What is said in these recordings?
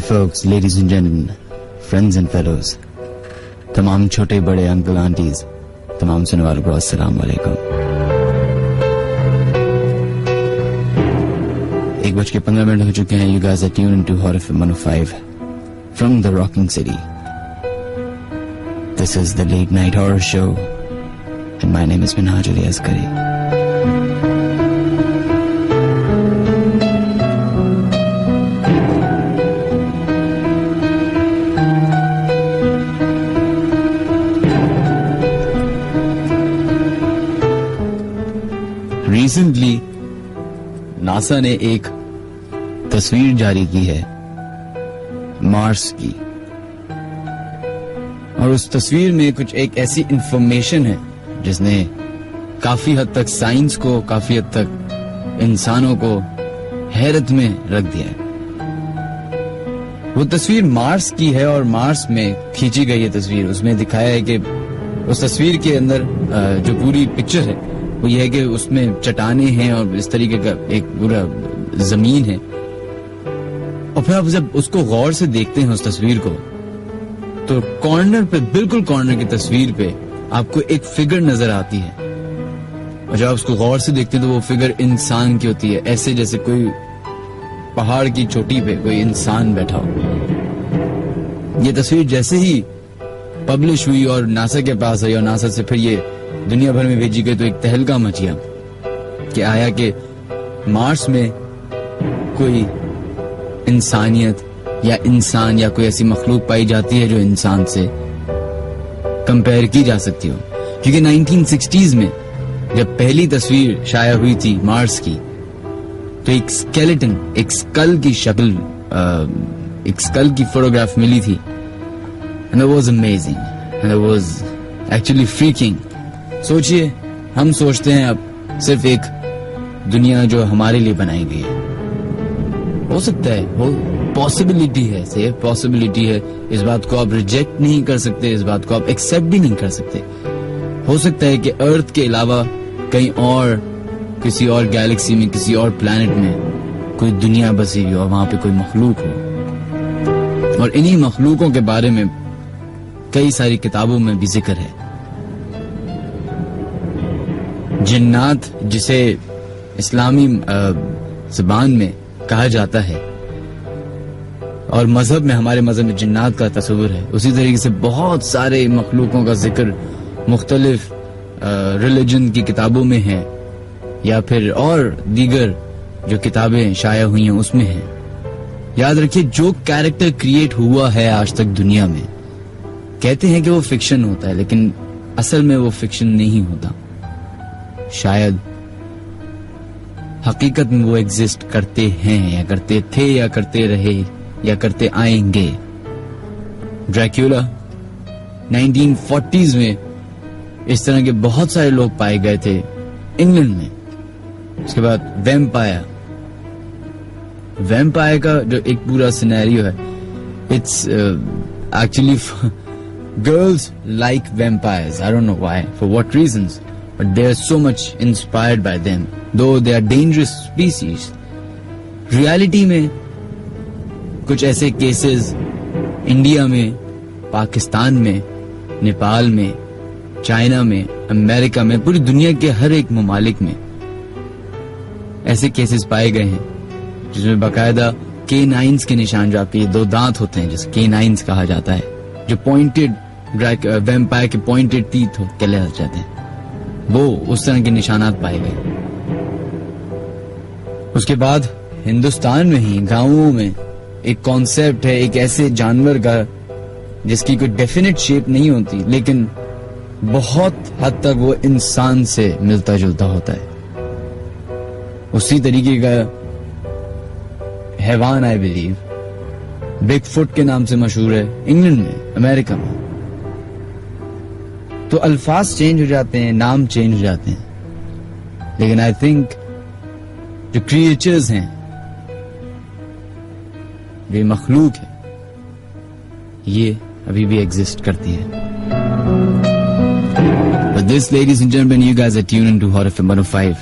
Folks, ladies and gentlemen, friends and fellows, तमाम छोटे बड़े अंकल आंटीज, तमाम सुनने वालों को अस्सलाम वालेकुम। 1:15 हो चुके हैं। You guys are tuned into Hot FM 105 from the Rocking City. This is the Late Night Horror Show, and my name is Minhaj Ali Asghari. Recently NASA ने एक तस्वीर जारी की है मार्स की, और उस तस्वीर में कुछ एक ऐसी इंफॉर्मेशन है जिसने काफी हद तक साइंस को, काफी हद तक इंसानों को हैरत में रख दिया है। वो तस्वीर मार्स की है और मार्स में खींची गई है तस्वीर। उसमें दिखाया है कि उस तस्वीर के अंदर जो पूरी पिक्चर है वो ये है कि उसमें चट्टानें हैं और इस तरीके का एक पूरा जमीन है। और फिर आप जब उसको गौर से देखते हैं उस तस्वीर को, तो कॉर्नर पे, बिल्कुल कॉर्नर की तस्वीर पे आपको एक फिगर नजर आती है, और जब आप उसको गौर से देखते हैं तो वो फिगर इंसान की होती है, ऐसे जैसे कोई पहाड़ की चोटी पे कोई इंसान बैठा हो। ये तस्वीर जैसे ही पब्लिश हुई और नासा के पास आई और नासा से फिर ये दुनिया भर में भेजी गई, तो एक तहलका मचिया कि आया कि मार्स में कोई इंसानियत या इंसान या कोई ऐसी मखलूक पाई जाती है जो इंसान से कंपेयर की जा सकती हो। क्योंकि 1960s में जब पहली तस्वीर शाया हुई थी मार्स की, तो एक स्केलेटन, एक स्कल की शक्ल, एक स्कल की फोटोग्राफ मिली थी, and it was amazing and it was actually freaking। सोचिए, हम सोचते हैं अब सिर्फ एक दुनिया जो हमारे लिए बनाई गई है, हो सकता है, हो पॉसिबिलिटी है, सेफ पॉसिबिलिटी है। इस बात को आप रिजेक्ट नहीं कर सकते, इस बात को आप एक्सेप्ट भी नहीं कर सकते। हो सकता है कि अर्थ के अलावा कहीं और, किसी और गैलेक्सी में, किसी और प्लैनेट में कोई दुनिया बसी हुई हो और वहां पे कोई मखलूक हो, और इन्हीं मखलूकों के बारे में कई सारी किताबों में भी जिक्र है। जिन्नात, जिसे इस्लामी ज़बान में कहा जाता है और मजहब में, हमारे मजहब में जिन्नात का तस्वुर है, उसी तरीके से बहुत सारे मखलूकों का जिक्र मुख्तलिफ रिलीजन की किताबों में है, या फिर और दीगर जो किताबें शाया हुई हैं उसमें है। याद रखिए, जो कैरेक्टर क्रिएट हुआ है आज तक दुनिया में, कहते हैं कि वो फिक्शन होता है, लेकिन असल में वो फिक्शन नहीं होता। शायद हकीकत में वो एग्जिस्ट करते हैं, या करते थे, या करते रहे, या करते आएंगे। ड्रैक्यूला 1940s में इस तरह के बहुत सारे लोग पाए गए थे इंग्लैंड में। उसके बाद वैम्पायर का जो एक पूरा सिनेरियो है, it's actually girls like vampires. I don't know why, for what reasons, but they are so much inspired by them, though they are dangerous species. Reality में कुछ ऐसे केसेस इंडिया में, पाकिस्तान में, नेपाल में, चाइना में, अमेरिका में, पूरी दुनिया के हर एक ममालिक में ऐसे केसेस पाए गए हैं जिसमें बाकायदा K9s के निशान, जो आपके दो दांत होते हैं जिसे K9s कहा जाता है, जो पॉइंटेड वैम्पायर के पॉइंटेड टीथ हो कहले जाते हैं, वो उस तरह के निशानात पाए गए। उसके बाद हिंदुस्तान में ही गांवों में एक कॉन्सेप्ट है एक ऐसे जानवर का जिसकी कोई डेफिनेट शेप नहीं होती, लेकिन बहुत हद तक वो इंसान से मिलता जुलता होता है। उसी तरीके का हैवान आई बिलीव बिग फुट के नाम से मशहूर है इंग्लैंड में, अमेरिका में। तो अल्फाज चेंज हो जाते हैं, नाम चेंज हो जाते हैं, लेकिन आई थिंक जो क्रिएचर्स हैं, जो मखलूक है, ये अभी भी एग्जिस्ट करती है। But this, ladies and gentlemen, you guys are tuned into Horror FM 105.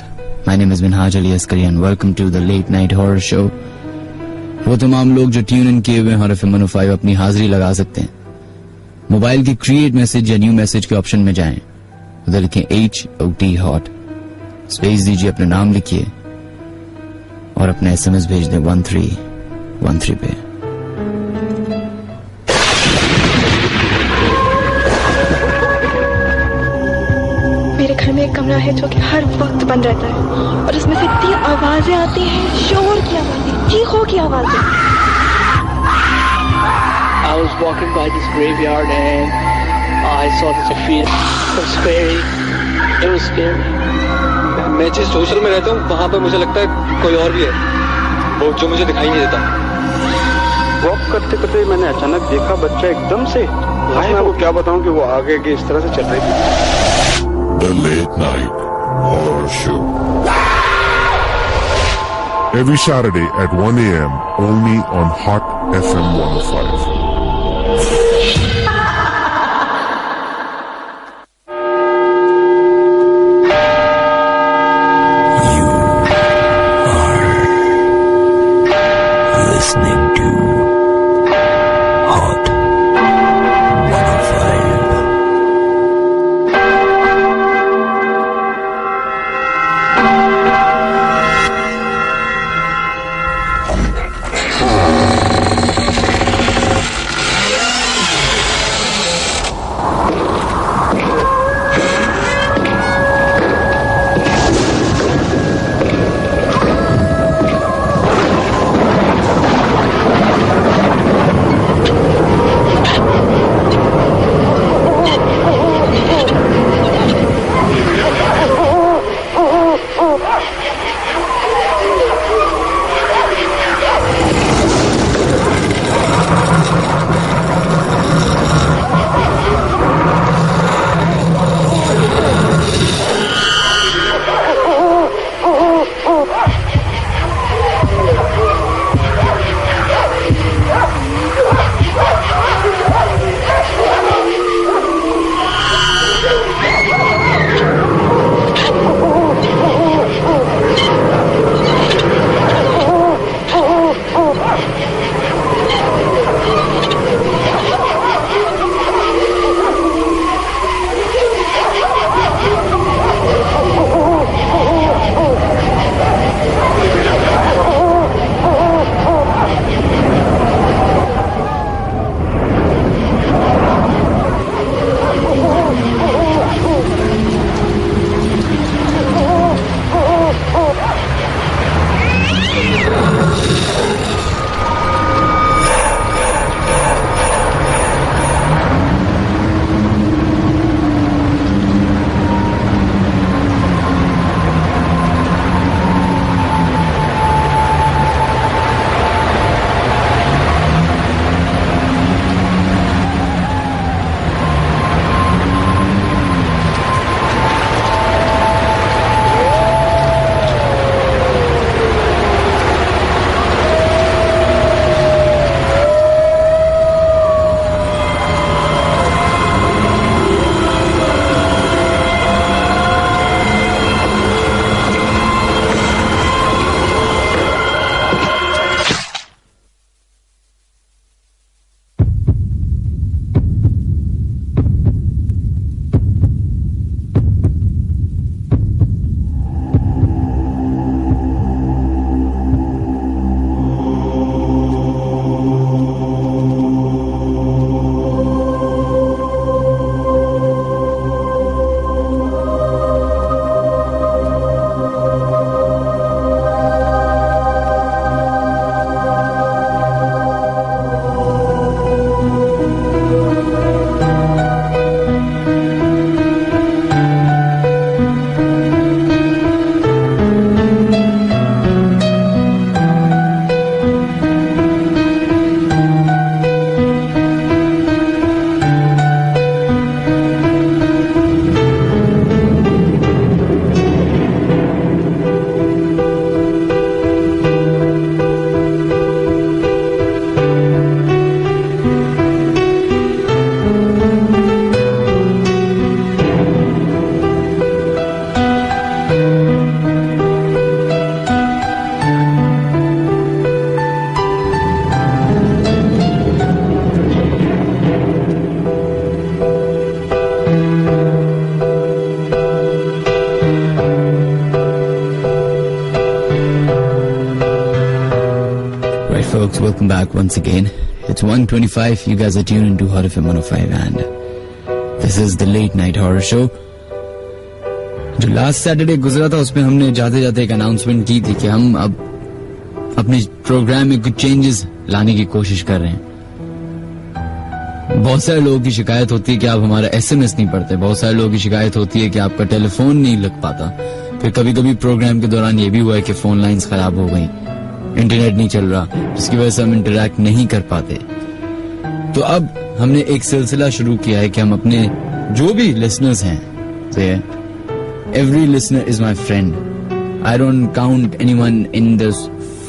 My name is Minhaj Ali Askari and welcome to the Late Night Horror Show. वो तमाम लोग जो ट्यून इन किए हुए Horror FM 105 अपनी हाजिरी लगा सकते हैं। मोबाइल के क्रिएट मैसेज या न्यू मैसेज के ऑप्शन में जाएं, उधर लिखें HOT हॉट, स्पेस दीजिए, अपना नाम लिखिए और अपना SMS भेज दें 1313 पे। मेरे घर में एक कमरा है जो कि हर वक्त बंद रहता है और उसमें से इतनी आवाजें आती हैं, शोर की आवाजें, चीखों की आवाजें। I was walking by this graveyard and I saw this field. It was scary. It was scary. मैं जिस हॉस्टल में रहता हूँ वहाँ पर मुझे लगता है कोई और भी है, वो जो मुझे दिखाई नहीं देता। वॉक करते करते मैंने अचानक देखा बच्चा एकदम से, मैं आपको क्या बताऊं कि वो आगे की इस तरह से चल रही थी। The Late Night Horror Show. Every Saturday at 1 a.m. only on Hot FM 105. folks, welcome back once again. It's 1:25. You guys are tuned into Hot FM 105 and this is the Late Night Horror Show. जो last Saturday गुजरा था उसमें हमने जाते जाते एक announcement की थी कि हम अब अपने प्रोग्राम में कुछ चेंजेस लाने की कोशिश कर रहे हैं. बहुत सारे लोगों की शिकायत होती है कि आप हमारा SMS नहीं पढ़ते. बहुत सारे लोगों की शिकायत होती है कि आपका टेलीफोन नहीं लग पाता. फिर कभी कभी प्रोग्राम के दौरान ये भी हुआ है कि फोन लाइंस खराब हो गई, इंटरनेट नहीं चल रहा, जिसकी वजह से हम इंटरैक्ट नहीं कर पाते. तो अब हमने एक सिलसिला शुरू किया है कि हम अपने जो भी लिसनर्स हैं, every listener is my friend. I don't count anyone in this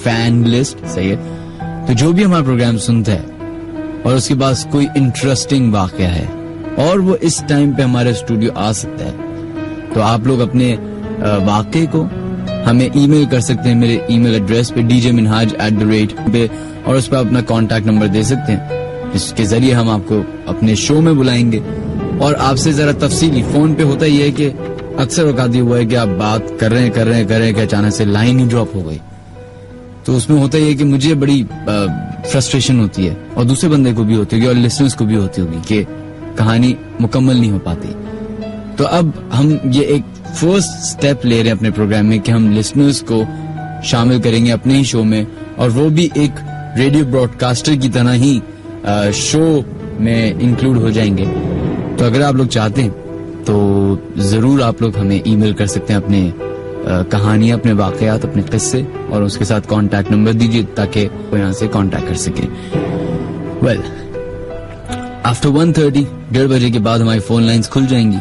fan list. सही है. तो जो भी हमारा प्रोग्राम सुनता है और उसके पास कोई इंटरेस्टिंग वाकया है और वो इस टाइम पे हमारे स्टूडियो आ सकता है, तो आप लोग अपने वाकये को हमें ईमेल कर सकते हैं मेरे ईमेल एड्रेस पे djminhaj@, पे, और उस पर अपना कांटेक्ट नंबर दे सकते हैं, जिसके जरिए हम आपको अपने शो में बुलाएंगे और आपसे जरा तफसीली. फोन पे होता ही है कि अक्सर औकात हुआ है कि आप बात कर रहे हैं कि अचानक से लाइन ही ड्रॉप हो गई. तो उसमें होता ही है कि मुझे बड़ी फ्रस्ट्रेशन होती है और दूसरे बंदे को भी होती होगी और लिसनर्स को भी होती होगी कि कहानी मुकम्मल नहीं हो पाती. तो अब हम ये एक फर्स्ट स्टेप ले रहे हैं अपने प्रोग्राम में कि हम लिसनर्स को शामिल करेंगे अपने ही शो में, और वो भी एक रेडियो ब्रॉडकास्टर की तरह ही शो में इंक्लूड हो जाएंगे. तो अगर आप लोग चाहते हैं तो जरूर आप लोग हमें ईमेल कर सकते हैं अपने कहानियां, अपने वाकयात, अपने किस्से, और उसके साथ कांटेक्ट नंबर दीजिए ताकि वो यहाँ से कांटेक्ट कर सके. वेल, आफ्टर 1:30, 1:30 बजे के बाद हमारी फोन लाइंस खुल जाएंगी.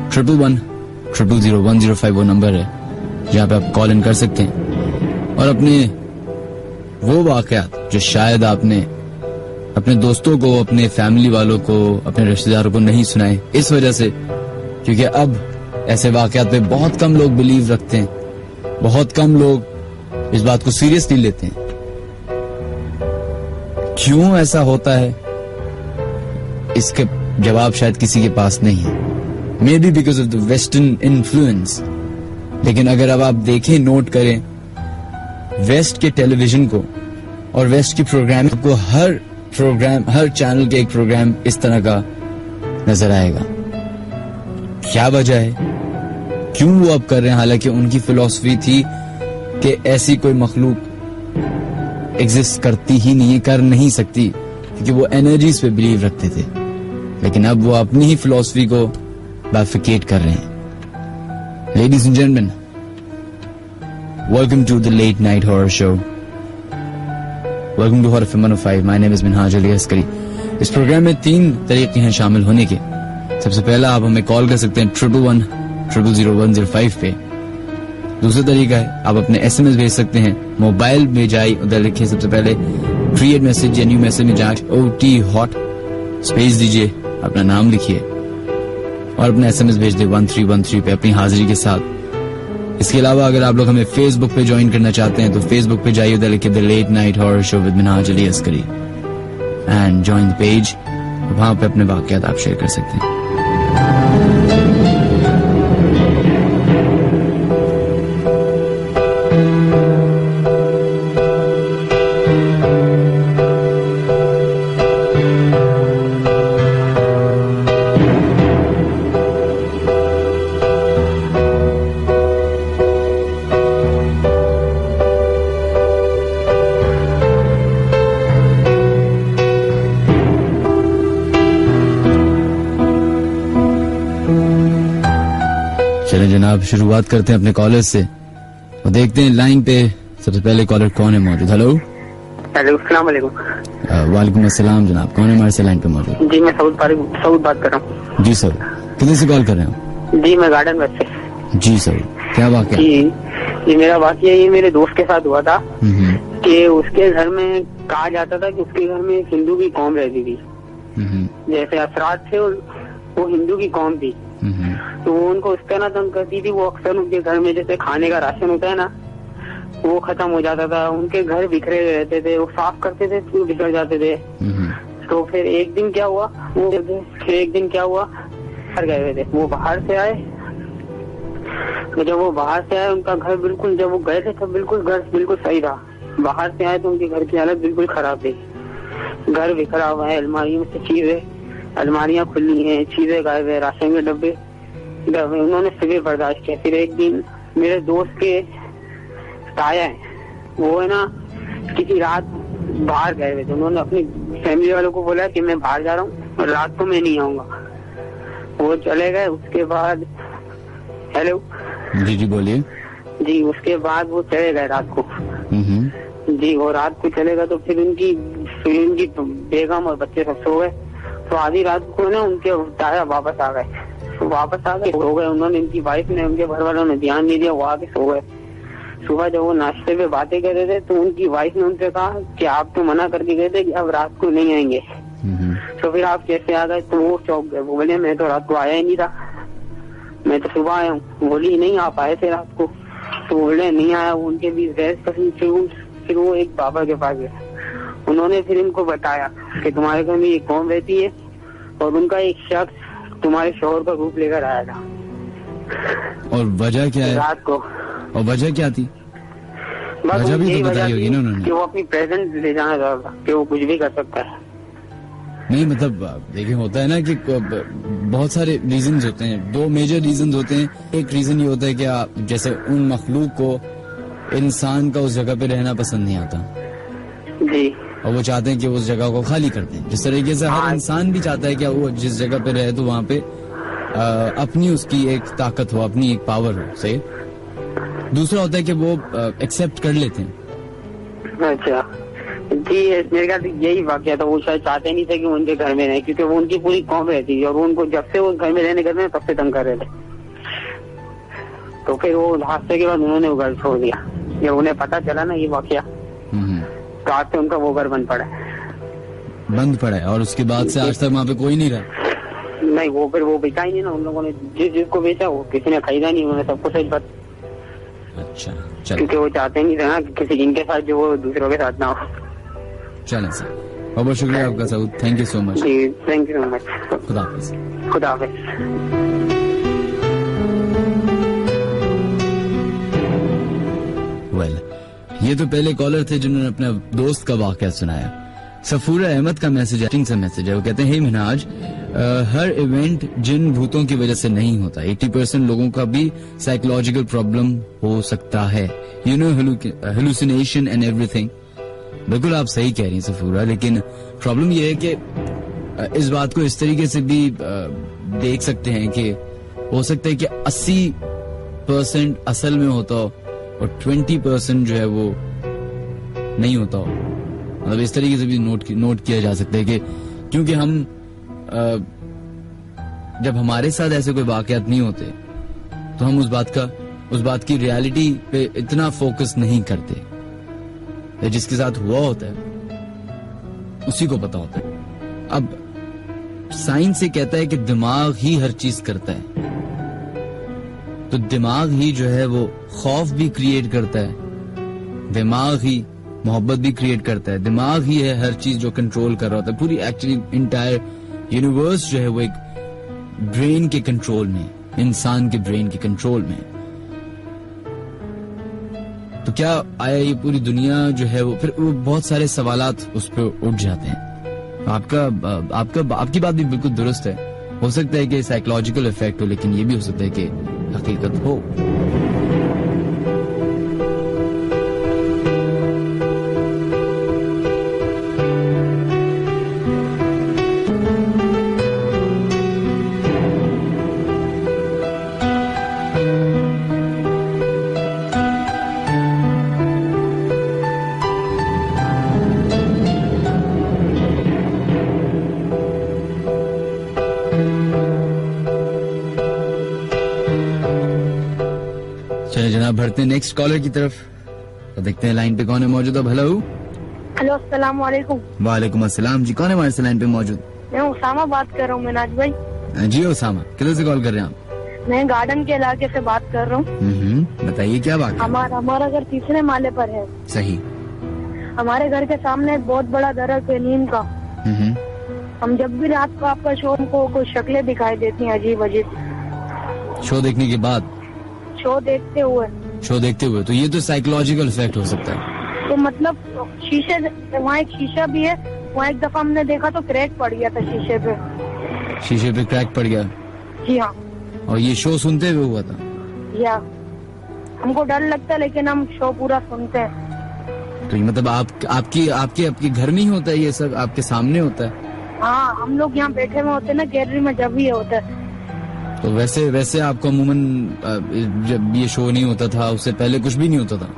111-000-105 वो नंबर है जहाँ पे आप कॉल इन कर सकते हैं और अपने वो वाकयात जो शायद आपने अपने दोस्तों को, अपने फैमिली वालों को, अपने रिश्तेदारों को नहीं सुनाए, इस वजह से क्योंकि अब ऐसे वाकयात पे बहुत कम लोग बिलीव रखते हैं, बहुत कम लोग इस बात को सीरियसली लेते हैं. क्यों ऐसा होता है इसके जवाब शायद किसी के पास नहीं है. May be because of the western influence. लेकिन अगर अब आप देखें, नोट करें वेस्ट के टेलीविजन को और वेस्ट की प्रोग्राम को, हर चैनल के एक प्रोग्राम इस तरह का नजर आएगा. क्या वजह है, क्यों वो अब कर रहे हैं, हालांकि उनकी फिलॉसफी थी कि ऐसी कोई मखलूक एग्जिस्ट करती ही नहीं, कर नहीं सकती, क्योंकि वो एनर्जीज पे बिलीव रखते थे. लेकिन अब वो अपनी ही फिलॉसफी को बाइफिकेट कर रहे हैं. Ladies and gentleman, welcome to the late night horror show. Welcome to hot FM 105. My name is Minhaj Ali Askari. इस प्रोग्राम में 3 तरीके हैं शामिल होने के. सबसे पहला, आप हमें कॉल कर सकते हैं 111-000-105 पे. दूसरा तरीका है आप अपने SMS भेज सकते हैं. मोबाइल में जाइए, उधर लिखिए सबसे पहले क्रिएट मैसेज या न्यू मैसेज में जाकर OT हॉट स्पेस दीजिए, अपना नाम लिखिए और अपना SMS भेज दे 1313 पे अपनी हाजिरी के साथ. इसके अलावा अगर आप लोग हमें फेसबुक पे ज्वाइन करना चाहते हैं तो फेसबुक पे जाइए, उधर लिखिए the late night horror show with Minhaj Ali Askari and join the page. वहां पे अपने वाकयात आप शेयर कर सकते हैं. जनाब, शुरुआत करते हैं अपने कॉलर से और देखते हैं लाइन पे सबसे पहले कॉलर कौन है मौजूद. हेलो. हेलो, अस्सलाम वालेकुम. वालेकुम अस्सलाम जनाब. कौन है हमारे से लाइन पे मौजूद? जी, मैं सऊद बात कर रहा हूँ. जी सर, कितने से कॉल कर रहे हो? जी, मैं गार्डन वेस्ट से. जी सर, क्या वाकया? जी, ये मेरा वाकया ये मेरे दोस्त के साथ हुआ था कि उसके घर में कहा जाता था कि उसके घर में एक हिंदू की कौम रहती थी. जैसे असरात थे और वो हिंदू की कौम थी, तो वो उनको उस तरह तंग करती थी. वो अक्सर उनके घर में जैसे खाने का राशन होता है ना, वो खत्म हो जाता था. उनके घर बिखरे रहते थे, वो साफ करते थे तो बिखर जाते थे. तो फिर एक दिन क्या हुआ, बाहर गए हुए थे. वो बाहर से आए, तो जब वो बाहर से आए उनका घर बिल्कुल, जब वो गए थे तब बिल्कुल घर बिल्कुल सही था. बाहर से आए तो उनके घर की हालत बिल्कुल खराब थी। घर बिखरा हुआ है, अलमारियों में से चीजें, अलमारियां खुली हैं, चीजें गायब है, राशन के डब्बे। उन्होंने सिविल बर्दाश्त किया। फिर एक दिन मेरे दोस्त के ताया है, वो है ना किसी रात बाहर गए हुए थे। उन्होंने अपनी फैमिली वालों को बोला कि मैं बाहर जा रहा हूँ और रात को मैं नहीं आऊंगा। वो चले गए। उसके बाद हेलो जी बोलिए जी, उसके बाद वो चले गए रात को जी। और रात को चले गए तो फिर उनकी बेगम और बच्चे सब सो गए। तो आधी रात को ना उनके ताया वापस आ गए। तो वापस आ गए, सो गए। उन्होंने, उनकी वाइफ ने, उनके घर वालों ने ध्यान नहीं दिया, वो आके सो गए। सुबह जब वो नाश्ते पे बातें कर रहे थे तो उनकी वाइफ ने उनसे कहा कि आप तो मना करके गए थे कि अब रात को नहीं आएंगे, तो फिर आप कैसे आ गए? तो वो चौंक गए। वो बोले मैं तो रात को आया ही नहीं था, मैं तो सुबह आया हूँ। बोली नहीं, आप आए थे रात को। तो बोले नहीं आया। उनके बीच बहस कसी। फिर वो एक बाबा के पास गए। उन्होंने फिर इनको बताया कि तुम्हारे घर में ये कौन रहती है और उनका एक शख्स तुम्हारे शौहर का रूप लेकर आया था। और वजह क्या है रात को? और वजह क्या थी? वजह भी तो बताई होगी ना उन्होंने कि वो अपनी प्रेजेंस ले जाना चाहता, कि वो कुछ भी कर सकता है। नहीं मतलब देखिए, होता है ना कि बहुत सारे रीजंस होते हैं। 2 मेजर रीजंस होते हैं। एक रीजन ये होता है कि जैसे उन मखलूक को, इंसान का उस जगह पे रहना पसंद नहीं आता जी, और वो चाहते हैं कि उस जगह को खाली कर दें। जिस तरीके से हर इंसान भी चाहता है कि वो जिस जगह पे रहे तो वहाँ पे अपनी उसकी एक ताकत हो, अपनी एक पावर हो। सही। दूसरा होता है कि वो एक्सेप्ट कर लेते हैं। अच्छा जी, मेरे ख्याल से यही वाकया था। वो शायद चाहते नहीं थे कि उनके घर में रहे, क्योंकि वो उनकी पूरी कौम रहती थी और उनको जब से वो घर में रहने कर रहे तब से तंग कर रहे थे। तो फिर वो हादसे के बाद उन्होंने वो घर छोड़ दिया। जब उन्हें पता चला ना ये वाकया, तो आज से उनका वो घर बंद पड़ा है। और उसके बाद से आज तक वहाँ पे कोई नहीं रहा। नहीं, वो फिर वो बेचा ही नहीं ना। उन लोगों ने जिसको बेचा वो किसी ने खरीदा नहीं। उन्होंने सबको सच बात। अच्छा, क्योंकि वो चाहते नहीं थे ना कि किसी जिनके साथ जो वो दूसरों के साथ ना हो। चलें सर, बहुत बहुत शुक्रिया आपका Saud. Thank you so much. जी, थैंक यू सो मच। खुदा हाफिज। खुदा हाफिज। ये तो पहले कॉलर थे जिन्होंने अपने दोस्त का वाकया सुनाया। सफूरा अहमद का मैसेज है। वो कहते हैं, हे मिनहाज, हर इवेंट जिन भूतों की वजह से नहीं होता। 80% लोगों का भी साइकोलॉजिकल प्रॉब्लम हो सकता है, you know, hallucination and everything. बिल्कुल आप सही कह रही हैं सफूरा, लेकिन प्रॉब्लम यह है कि इस बात को इस तरीके से भी देख सकते हैं कि हो सकता है कि 80% असल में होता हो और 20% जो है वो नहीं होता हो। मतलब इस तरीके से भी नोट किया जा सकता है कि क्योंकि हम जब हमारे साथ ऐसे कोई वाकयात नहीं होते तो हम उस बात की रियलिटी पे इतना फोकस नहीं करते। जिसके साथ हुआ होता है उसी को पता होता है। अब साइंस से कहता है कि दिमाग ही हर चीज करता है, तो दिमाग ही जो है वो खौफ भी क्रिएट करता है, दिमाग ही मोहब्बत भी क्रिएट करता है, दिमाग ही है हर चीज जो कंट्रोल कर रहा होता है। पूरी एक्चुअली इंटायर यूनिवर्स जो है वो एक ब्रेन के कंट्रोल में, इंसान के ब्रेन के कंट्रोल में। तो क्या आया ये पूरी दुनिया जो है वो, फिर वो बहुत सारे सवालात उस पर उठ जाते हैं। आपकी बात भी बिल्कुल दुरुस्त है। हो सकता है कि साइकोलॉजिकल इफेक्ट हो, लेकिन ये भी हो सकता है कि हकीकत हो। बढ़ते हैं नेक्स्ट कॉलर की तरफ, तो देखते हैं लाइन पे कौन है मौजूद। अब हेलो अस्सलाम वालेकुम। वालेकुम अस्सलाम जी, कौन है हमारे लाइन पे मौजूद? मैं उसामा बात कर रहा हूँ। मिनाज भाई। जी उसामा, किधर से कॉल कर रहे हैं आप? मैं गार्डन के इलाके से बात कर रहा हूँ। बताइए क्या बात है? हमारा घर तीसरे माले पर है। सही। हमारे घर के सामने एक बहुत बड़ा दरख्त है नीम का। हम जब भी रात को आपका शो को कुछ शक्लें दिखाई देती हैं अजीब अजीब। शो देखने के बाद? शो देखते हुए। तो ये तो साइकोलॉजिकल इफेक्ट हो सकता है। तो मतलब शीशे, वहाँ एक शीशा भी है, वहाँ एक दफा हमने देखा तो क्रैक पड़ गया था शीशे पे क्रैक पड़ गया। जी हाँ। और ये शो सुनते हुए हुआ था? या हमको डर लगता है लेकिन हम शो पूरा सुनते हैं। तो ये मतलब आपके घर में ही होता है ये सब, आपके सामने होता है? हाँ, हम लोग यहाँ बैठे हुए होते हैं ना गैलरी में, जब ये होता है। तो वैसे आपको अमूमन जब ये शो नहीं होता था उससे पहले कुछ भी नहीं होता था?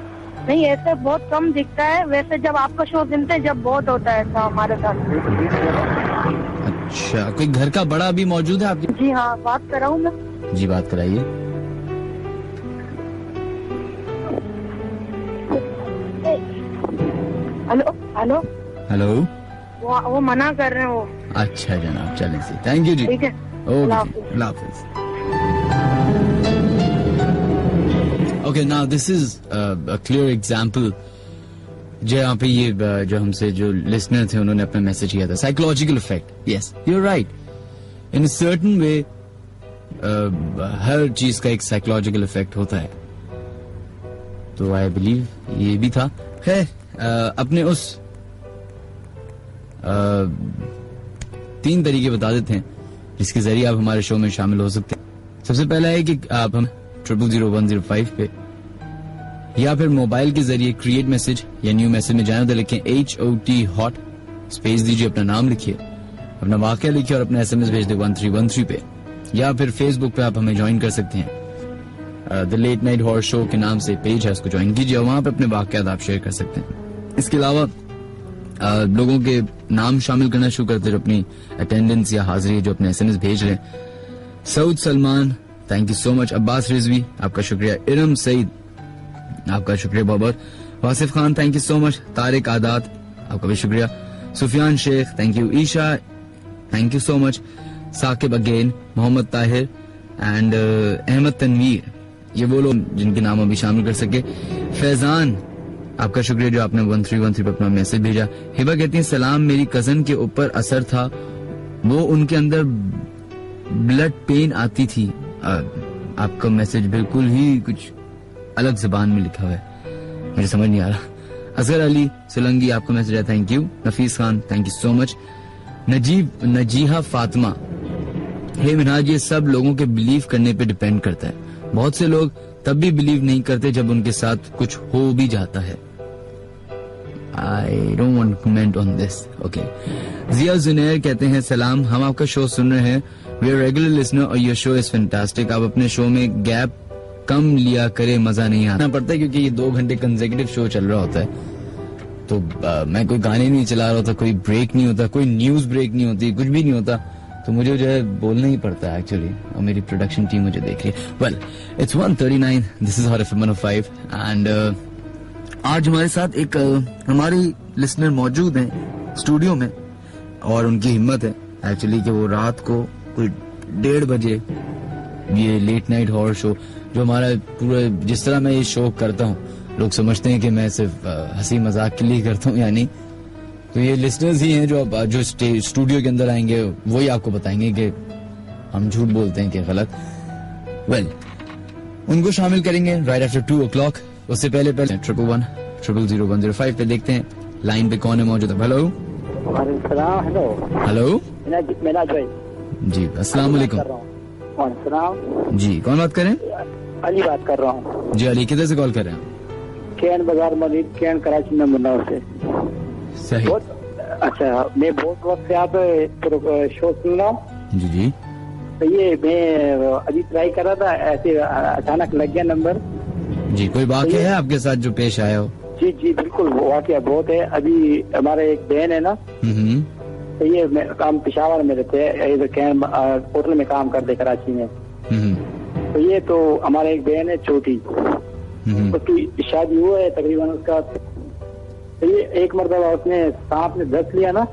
नहीं, ऐसे बहुत कम दिखता है। वैसे जब आपका शो सुनते हैं जब बहुत होता है ऐसा हमारे साथ। अच्छा, कोई घर का बड़ा भी मौजूद है आपके? जी हाँ, बात कर रहा हूँ मैं। जी, बात कराइए। Hello hello hello. वो मना कर रहे हैं वो। अच्छा जनाब, चलें सी, थैंक यू जी। ठीक है, अल्लाह हाफिज। Okay, now this is a clear example जो यहाँ पे ये जो हमसे जो लिसनर थे उन्होंने अपना मैसेज किया था, psychological effect. Yes, you are right, in certain way हर चीज का एक साइकोलॉजिकल इफेक्ट होता है। तो आई बिलीव ये भी था। है अपने उस 3 तरीके बता देते हैं जिसके जरिए आप हमारे शो में शामिल हो सकते हैं। सबसे पहला है कि आप हम 000105 पे या फिर मोबाइल के जरिए क्रिएट मैसेज या न्यू मैसेज में जाए, उधर लिखें HOT हॉट, स्पेस दीजिए, अपना नाम लिखिए, अपना वाकया लिखिए और अपना SMS भेज दे 1313 पे। या फिर फेसबुक पे आप हमें ज्वाइन कर सकते हैं, the late night horror show के नाम से पेज है, उसको ज्वाइन कीजिए और वहां पे अपने वाकयात आप शेयर कर सकते हैं। इसके अलावा लोगों के नाम शामिल करना शुरू करते जो अपनी अटेंडेंस या हाजिरी जो अपने SMS भेज रहे हैं। Saud Salman, thank you so much. Abbas Rizvi, आपका शुक्रिया। इरम सईद, आपका शुक्रिया बहुत बहुत। Wasif Khan, thank you so much. Tariq Adat, आपका भी शुक्रिया। Sufiyan Sheikh, thank you. Esha, thank you so much. Saqib again, Mohammad Tahir and Ahmad Tanveer, ये वो लोग जिनके नाम अभी शामिल कर सके। फैजान, आपका शुक्रिया जो आपने 1313 पर अपना मैसेज भेजा। हिबा कहती है सलाम, मेरी कजन के ऊपर असर था, वो उनके अंदर ब्लड पेन आती थी। आपका मैसेज बिल्कुल ही कुछ अलग जबान में लिखा हुआ है, मुझे समझ नहीं आ रहा। असगर अली सोलंगी, आपका मैसेज है, thank you. Nafees Khan, thank you so much. Najiha Fatima, hey Minhaj, ये सब लोगों के बिलीव करने पे डिपेंड करता है। बहुत से लोग तब भी बिलीव नहीं करते जब उनके साथ कुछ हो भी जाता है। I don't want to comment on this. Okay. Zia Junair कहते हैं सलाम, हम आपका शो सुन रहे हैं, वी आर रेगुलर लिसनर और योर शो इज फैंटास्टिक। आप अपने शो में गैप कम लिया करे, मजा नहीं आना पड़ता है क्योंकि ये 2 घंटे कंसेक्यूटिव शो चल रहा होता है। तो मैं कोई गाने नहीं चला रहा होता, कोई ब्रेक नहीं होता, कोई न्यूज ब्रेक नहीं होती, कुछ भी नहीं होता, तो मुझे जो है बोलना ही पड़ता है एक्चुअली, और मेरी प्रोडक्शन टीम मुझे देख रही है। Well, it's 1:39, this is hot FM 105 and आज हमारे साथ एक हमारी लिसनर मौजूद हैं स्टूडियो में और उनकी हिम्मत है एक्चुअली कि वो रात को कोई 1:30 बजे ये लेट नाइट हॉरर शो जो हमारा पूरा, जिस तरह मैं ये शो करता हूँ लोग समझते हैं कि मैं सिर्फ हंसी मजाक के लिए करता हूँ, यानी तो ये लिसनर्स ही हैं जो स्टूडियो के अंदर आएंगे वही आपको बताएंगे कि हम झूठ बोलते हैं कि गलत। वेल, उनको शामिल करेंगे राइट आफ्टर 2 o'clock। उससे पहले 111000105 पे देखते हैं लाइन पे कौन है मौजूद। हेलो हेलो जी, अस्सलाम वालेकुम जी, कौन बात कर रहे हैं? अली बात कर रहा हूँ जी। अली, किधर से कॉल कर रहे हैं? केन बाजार मस्जिद, केन कराची में मुन्नार से। सही। अच्छा, मैं बहुत वक्त से आप शो सुन रहा हूँ। जी जी। तो ये मैं अभी ट्राई कर रहा था, ऐसे अचानक लग गया नंबर। जी, कोई वाक़या है आपके साथ जो पेश आया हो? जी जी बिल्कुल, वाक़या बहुत है। अभी हमारे एक बहन है ना, तो ये काम पेशावर में रहते हैं, होटल में काम करते कराची में। तो ये तो हमारे एक बहन है छोटी, उसकी शादी हुआ है तकरीबन उसका। तो ये एक मरतबा उसने सांप ने दस लिया ना,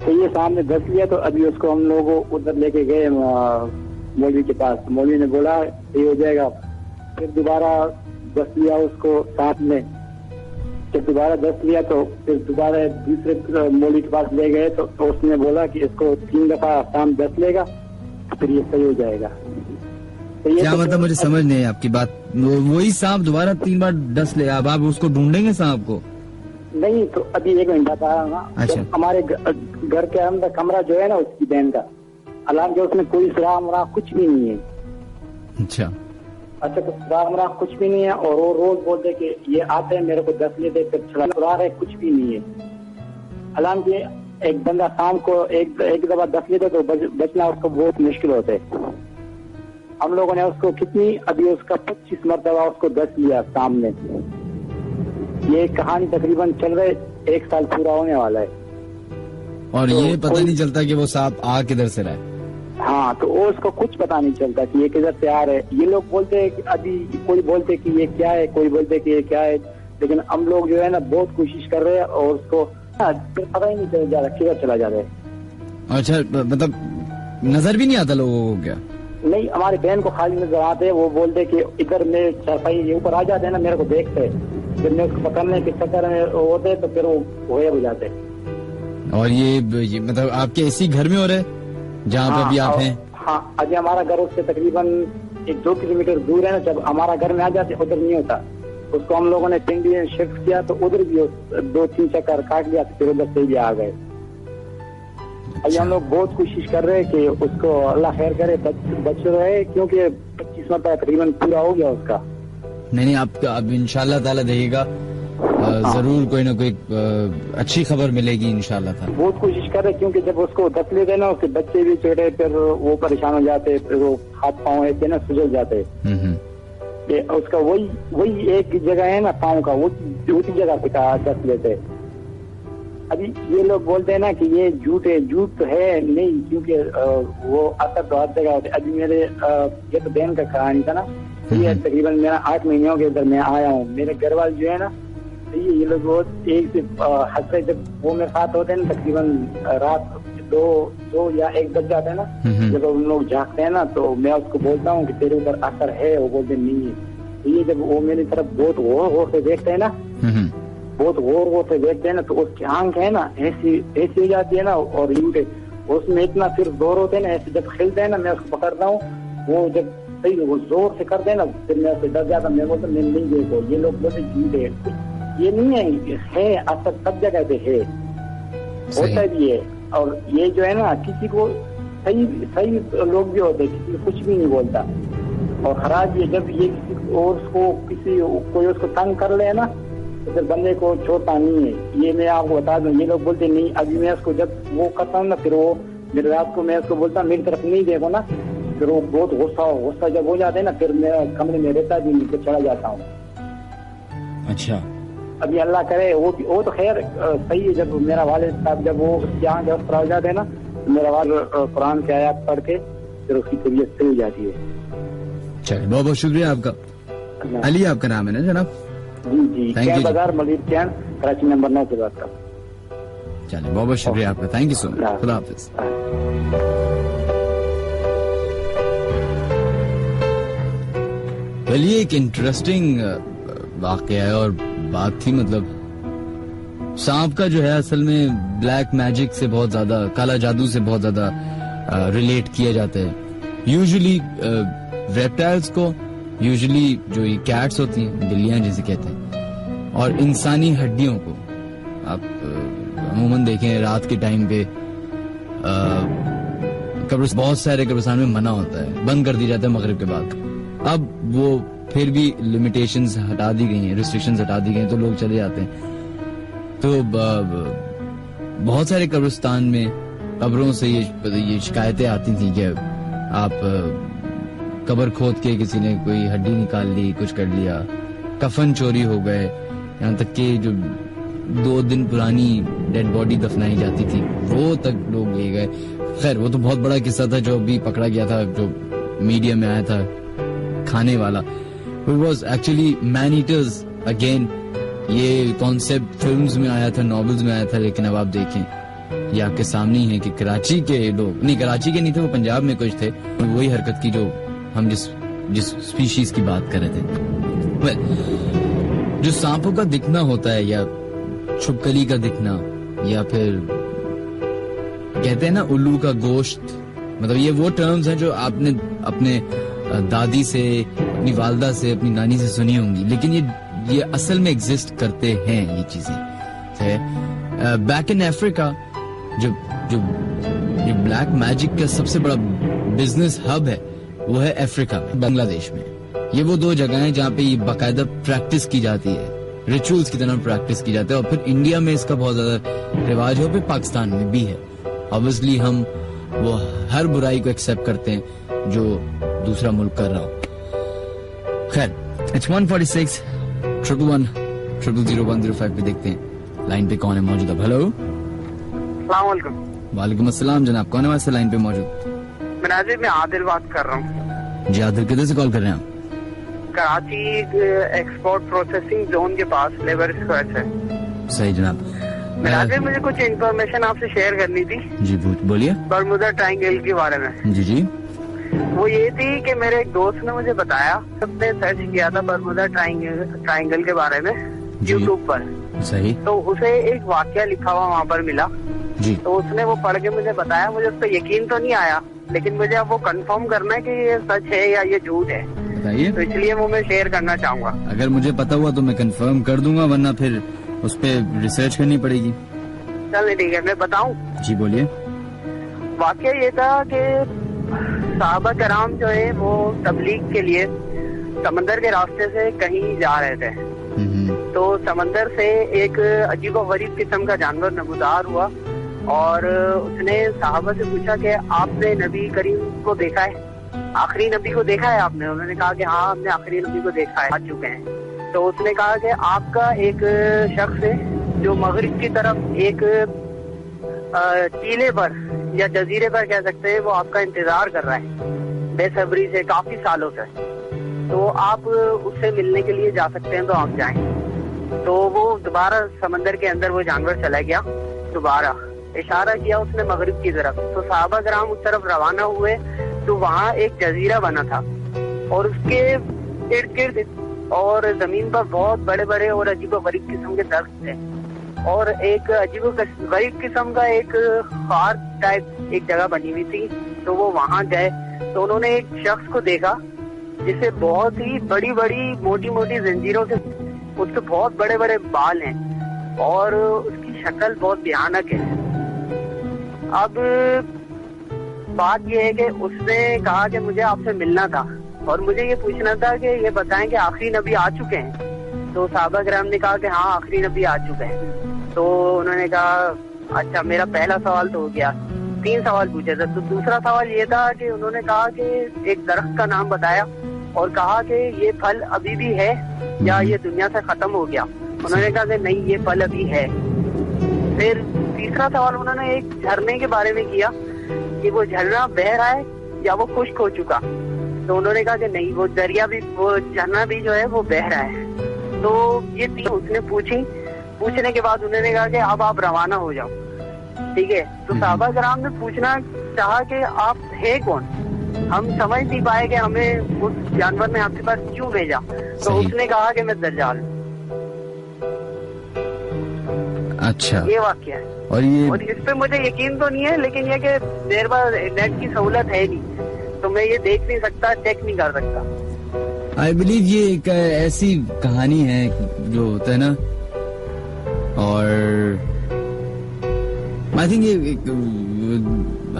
तो ये सांप ने दस लिया, तो अभी उसको हम लोग उधर लेके गए मौलवी के पास। मौलवी ने बोला ये हो जाएगा। फिर दोबारा दस लिया उसको सांप ने, जब दोबारा दस लिया तो फिर दोबारा दूसरे मौलवी के पास ले गए, तो उसने बोला कि इसको 3 दफा सांप दस लेगा फिर ये सही हो जाएगा। तो क्या मतलब मुझे समझ नहीं है आपकी बात। वही सांप दोबारा 3 बार डस ले, अब आप उसको ढूंढेंगे सांप को? नहीं तो अभी 1 मिनट बता रहा हूँ ना। अच्छा। तो हमारे घर के अंदर कमरा जो है ना उसकी बहन का, हालांकि उसमें कोई सुराग कुछ भी नहीं है। अच्छा अच्छा, तो सुराग कुछ भी नहीं है, और वो रोज बोलते कि ये आते हैं मेरे को 10 लेते फिर सुराग है, कुछ भी नहीं है। हालांकि एक बंदा शाम को एक दफा 10 लेते तो बचना उसको बहुत मुश्किल होता है। हम लोगों ने उसको कितनी, अभी उसका 25 मरतबा उसको 10 लिया सामने। ये कहानी तकरीबन चल रहे 1 साल पूरा होने वाला है। और तो ये पता नहीं चलता कि वो सांप आ किधर से रहा है? हाँ, तो वो उसको कुछ पता नहीं चलता कि ये किधर से आ रहे हैं। ये लोग बोलते हैं कि अभी कोई बोलते कि ये क्या है, कोई बोलते कि ये क्या है, लेकिन हम लोग जो है ना बहुत कोशिश कर रहे हैं और उसको पता ही नहीं चल जा रहा किधर चला जा रहा है। अच्छा, मतलब नजर भी नहीं आता लोगों को क्या? नहीं, हमारी बहन को खाली नजर आते हैं। वो बोलते कि इधर में चारपाई ऊपर आ जाते हैं ना, मेरे को देखते हैं, फिर मैं उसको पकड़ने के चक्कर में होते तो फिर वो गायब हो जाते। और ये मतलब आपके इसी घर में हो रहे जहाँ पे अभी आप हैं? हाँ, अभी हमारा घर उससे तकरीबन 1-2 किलोमीटर दूर है ना। जब हमारा घर में आ जाते उधर नहीं होता, उसको हम लोगों ने पिंडी में शिफ्ट किया तो उधर भी 2-3 चक्कर काट लिया, फिर उधर से भी आ गए। अभी हम लोग बहुत कोशिश कर रहे हैं कि उसको अल्लाह खैर करे, बच रहे, क्योंकि 25 मरतबा तकरीबन पूरा हो गया उसका। नहीं, आप अब इंशाल्लाह ताला देखिएगा, जरूर कोई ना कोई अच्छी खबर मिलेगी इंशाल्लाह ताला। बहुत कोशिश कर रहे, क्योंकि जब उसको 10 लेते ना उसके बच्चे भी छोटे, फिर वो परेशान हो जाते, फिर वो हाथ पाँव ऐसे ना सुजल जाते। उसका वही एक जगह है ना पाँव का, वो दूसरी जगह पे 10 लेते। अभी ये लोग बोलते हैं ना कि ये झूठ है, झूठ तो है नहीं, क्योंकि वो असर तो हर जगह होते। अभी मेरे ये तो बहन का कहानी था ना, ये तकरीबन मेरा 8 महीनों के इधर मैं आया हूँ। मेरे घर वाले जो है ना, ये लोग बहुत एक से हंसते, जब वो मेरे साथ होते हैं ना तकरीबन रात 2 या 1 बज जाते हैं ना, जब हम लोग जागते हैं ना, तो मैं उसको बोलता हूँ कि तेरे ऊपर असर है, वो बोलते नहीं है। तो ये जब वो मेरी तरफ बहुत गौर से देखते हैं ना, बहुत गौर से देखते हैं ना, तो उसकी आंख है ना ऐसी हो जाती है ना, और यूं उसमें इतना फिर जोर होते हैं ना, ऐसे जब खिलते हैं ना, मैं उसको पकड़ता हूँ, वो जब सही वो जोर से करते हैं ना, फिर मैं उससे डर जाता, मैं बोलता मैं नहीं देखो। ये लोग बोलते झूठ है, ये नहीं है, असर सब जगह पे है, होता भी है। और ये जो है ना, किसी को सही लोग भी होते, किसी को कुछ भी नहीं बोलता। और खराब ये जब ये किसी और को कोई उसको तंग कर ले ना, तो फिर बंदे को छोड़ता नहीं है। ये मैं आपको बता दूं, ये लोग बोलते नहीं। अभी मैं उसको जब वो करता हूँ ना, फिर वो मेरे रात को मैं उसको बोलता मेरी तरफ नहीं देखो ना, फिर वो बहुत गुस्सा जब हो जाते हैं ना, फिर मैं कमरे में रहता भी नहीं, फिर चला जाता हूँ। अच्छा, अभी अल्लाह करे वो तो खैर सही है। जब मेरा वालिद साहब जब वो यहाँ जब हो जाते हैं ना, मेरा वालिद कुरान की आयत पढ़ के फिर उसकी तबीयत सही हो जाती है। चलिए, बहुत बहुत शुक्रिया आपका। अली आपका नाम है ना जनाब? जी, कैन बाजार मलिक कैन, कराची नंबर 9 से बात कर। चलिए, बहुत बहुत शुक्रिया आपका, थैंक यू सो मच, खुदा हाफिज। चलिए, एक इंटरेस्टिंग वाकया है और बात थी, मतलब सांप का जो है असल में ब्लैक मैजिक से बहुत ज्यादा, काला जादू से बहुत ज्यादा रिलेट किया जाता है। यूजुअली रेप्टाइल्स को, यूजुअली जो ये कैट्स होती हैं, बिल्लियां जिसे कहते हैं, और इंसानी हड्डियों को आप अमूमन देखें रात के टाइम पे बहुत सारे कब्रिस्तान में मना होता है, बंद कर दी जाता है मगरिब के बाद। अब वो फिर भी लिमिटेशंस हटा दी गई हैं, रिस्ट्रिक्शंस हटा दी गई, तो लोग चले जाते हैं। तो बहुत सारे कब्रिस्तान में कब्रों से ये शिकायतें आती थी कि आप कब्र खोद के किसी ने कोई हड्डी निकाल ली, कुछ कर लिया, कफन चोरी हो गए, यहाँ तक कि जो 2 दिन पुरानी डेड बॉडी दफनाई जाती थी वो तक लोग ले गए। खैर, वो तो बहुत बड़ा किस्सा था जो अभी पकड़ा गया था, जो मीडिया में आया था, खाने वाला। It was actually man eaters again। ये कॉन्सेप्ट फिल्म्स में आया था, नॉवेल्स में आया था, लेकिन अब आप देखें ये आपके सामने ही है कि कराची के लोग, नहीं कराची के नहीं थे, वो पंजाब में कुछ थे, वही हरकत की जो हम जिस स्पीशीज की बात कर रहे थे। जो सांपों का दिखना होता है, या छुपकली का दिखना, या फिर कहते हैं ना उल्लू का गोश्त, मतलब ये वो टर्म्स हैं जो आपने अपने दादी से, अपनी वालदा से, अपनी नानी से सुनी होंगी, लेकिन ये असल में एग्जिस्ट करते हैं ये चीजें। बैक इन अफ्रीका जो ब्लैक मैजिक का सबसे बड़ा बिजनेस हब है वो है अफ्रीका में, बांग्लादेश में। ये वो दो जगह हैं जहाँ पे ये बाकायदा प्रैक्टिस की जाती है, रिचुअल्स की तरह प्रैक्टिस की जाती है। और फिर इंडिया में इसका बहुत ज्यादा रिवाज है, और फिर पाकिस्तान में भी है। ऑब्वियसली हम वो हर बुराई को एक्सेप्ट करते हैं जो दूसरा मुल्क कर रहा हो। खैर, it's 146 111 000 पे देखते हैं लाइन पे कौन है मौजूद। अब हेलो, वालेकुम अस्सलाम जनाब, कौन है वैसे लाइन पे मौजूद? मैं आदिल बात कर रहा हूँ। जी आदिल, किधर से कॉल कर रहे हैं आप? कराची एक्सपोर्ट प्रोसेसिंग जोन के पास लेबर स्क्वायर है। सही जनाब। मुझे कुछ इन्फॉर्मेशन आपसे शेयर करनी थी। जी बोलिए। बरमुदा ट्रायंगल के बारे में। जी वो ये थी कि मेरे एक दोस्त ने मुझे बताया, सबने सर्च किया था बरमुदा ट्रायंगल के बारे में यूट्यूब पर। सही। तो उसे एक वाक्य लिखा हुआ वहाँ पर मिला जी। तो उसने वो पढ़ के मुझे बताया, मुझे उस पर यकीन तो नहीं आया, लेकिन मुझे अब वो कंफर्म करना है कि ये सच है या ये झूठ है, तो इसलिए वो मैं शेयर करना चाहूंगा। अगर मुझे पता हुआ तो मैं कंफर्म कर दूंगा, वरना फिर उस पे रिसर्च करनी पड़ेगी। चलिए ठीक है, मैं बताऊं? जी बोलिए। वाकया ये था कि सहाबा कराम जो है वो तबलीग के लिए समंदर के रास्ते से कहीं जा रहे थे, तो समंदर से एक अजीबोगरीब किस्म का जानवर नमूदार हुआ और उसने सहाबा से पूछा कि आपने नबी करीम को देखा है, आखिरी नबी को देखा है आपने? उन्होंने कहा कि हाँ, हमने आखिरी नबी को देखा है, आ चुके हैं। तो उसने कहा कि आपका एक शख्स है जो मगरिब की तरफ एक टीले पर या जजीरे पर कह सकते हैं, वो आपका इंतजार कर रहा है बेसब्री से काफी सालों से, तो आप उससे मिलने के लिए जा सकते हैं, तो आप जाएं। तो वो दोबारा समंदर के अंदर वो जानवर चला गया, दोबारा इशारा किया उसने मगरिब की तरफ, तो सहाबा कराम उस तरफ रवाना हुए। तो वहाँ एक जजीरा बना था और उसके इर्द गिर्द और जमीन पर बहुत बड़े बड़े और अजीबोगरीब किस्म के दरख्त थे, और एक अजीबोगरीब किस्म का एक खार टाइप एक जगह बनी हुई थी। तो वो वहाँ गए तो उन्होंने एक शख्स को देखा जिसे बहुत ही बड़ी बड़ी मोटी मोटी जंजीरों से, उसके बहुत बड़े बड़े बाल हैं और उसकी शक्ल बहुत भयानक है। अब बात यह है कि उसने कहा कि मुझे आपसे मिलना था और मुझे ये पूछना था कि ये बताएं कि आखिरी नबी आ चुके हैं? तो सहाबा कराम ने कहा कि हाँ, आखिरी नबी आ चुके हैं। तो उन्होंने कहा अच्छा, मेरा पहला सवाल तो हो गया, 3 सवाल पूछे थे। तो दूसरा सवाल ये था कि उन्होंने कहा कि एक दरख्त का नाम बताया और कहा कि ये फल अभी भी है या ये दुनिया से खत्म हो गया? उन्होंने कहा कि नहीं, ये फल अभी है। फिर तीसरा सवाल उन्होंने एक झरने के बारे में किया कि वो झरना बह रहा है या वो खुश्क हो चुका? तो उन्होंने कहा कि नहीं, वो दरिया भी, वो झरना भी जो है वो बह रहा है। तो ये 3 उसने पूछने के बाद उन्होंने कहा कि अब आप रवाना हो जाओ, ठीक है। तो सहाबा कराम ने पूछना चाहा कि आप है कौन? हम समझ नहीं पाए कि हमें उस जानवर ने आपके पास क्यों भेजा। तो उसने कहा कि मैं दज्जाल। अच्छा, ये वाक्य है। और इस पे मुझे यकीन तो नहीं है, लेकिन ये कि देर बार नेट की सहूलत है नहीं, तो मैं ये देख नहीं सकता, चेक नहीं कर सकता। आई बिलीव ये एक ऐसी कहानी है जो होता है ना, और आई थिंक ये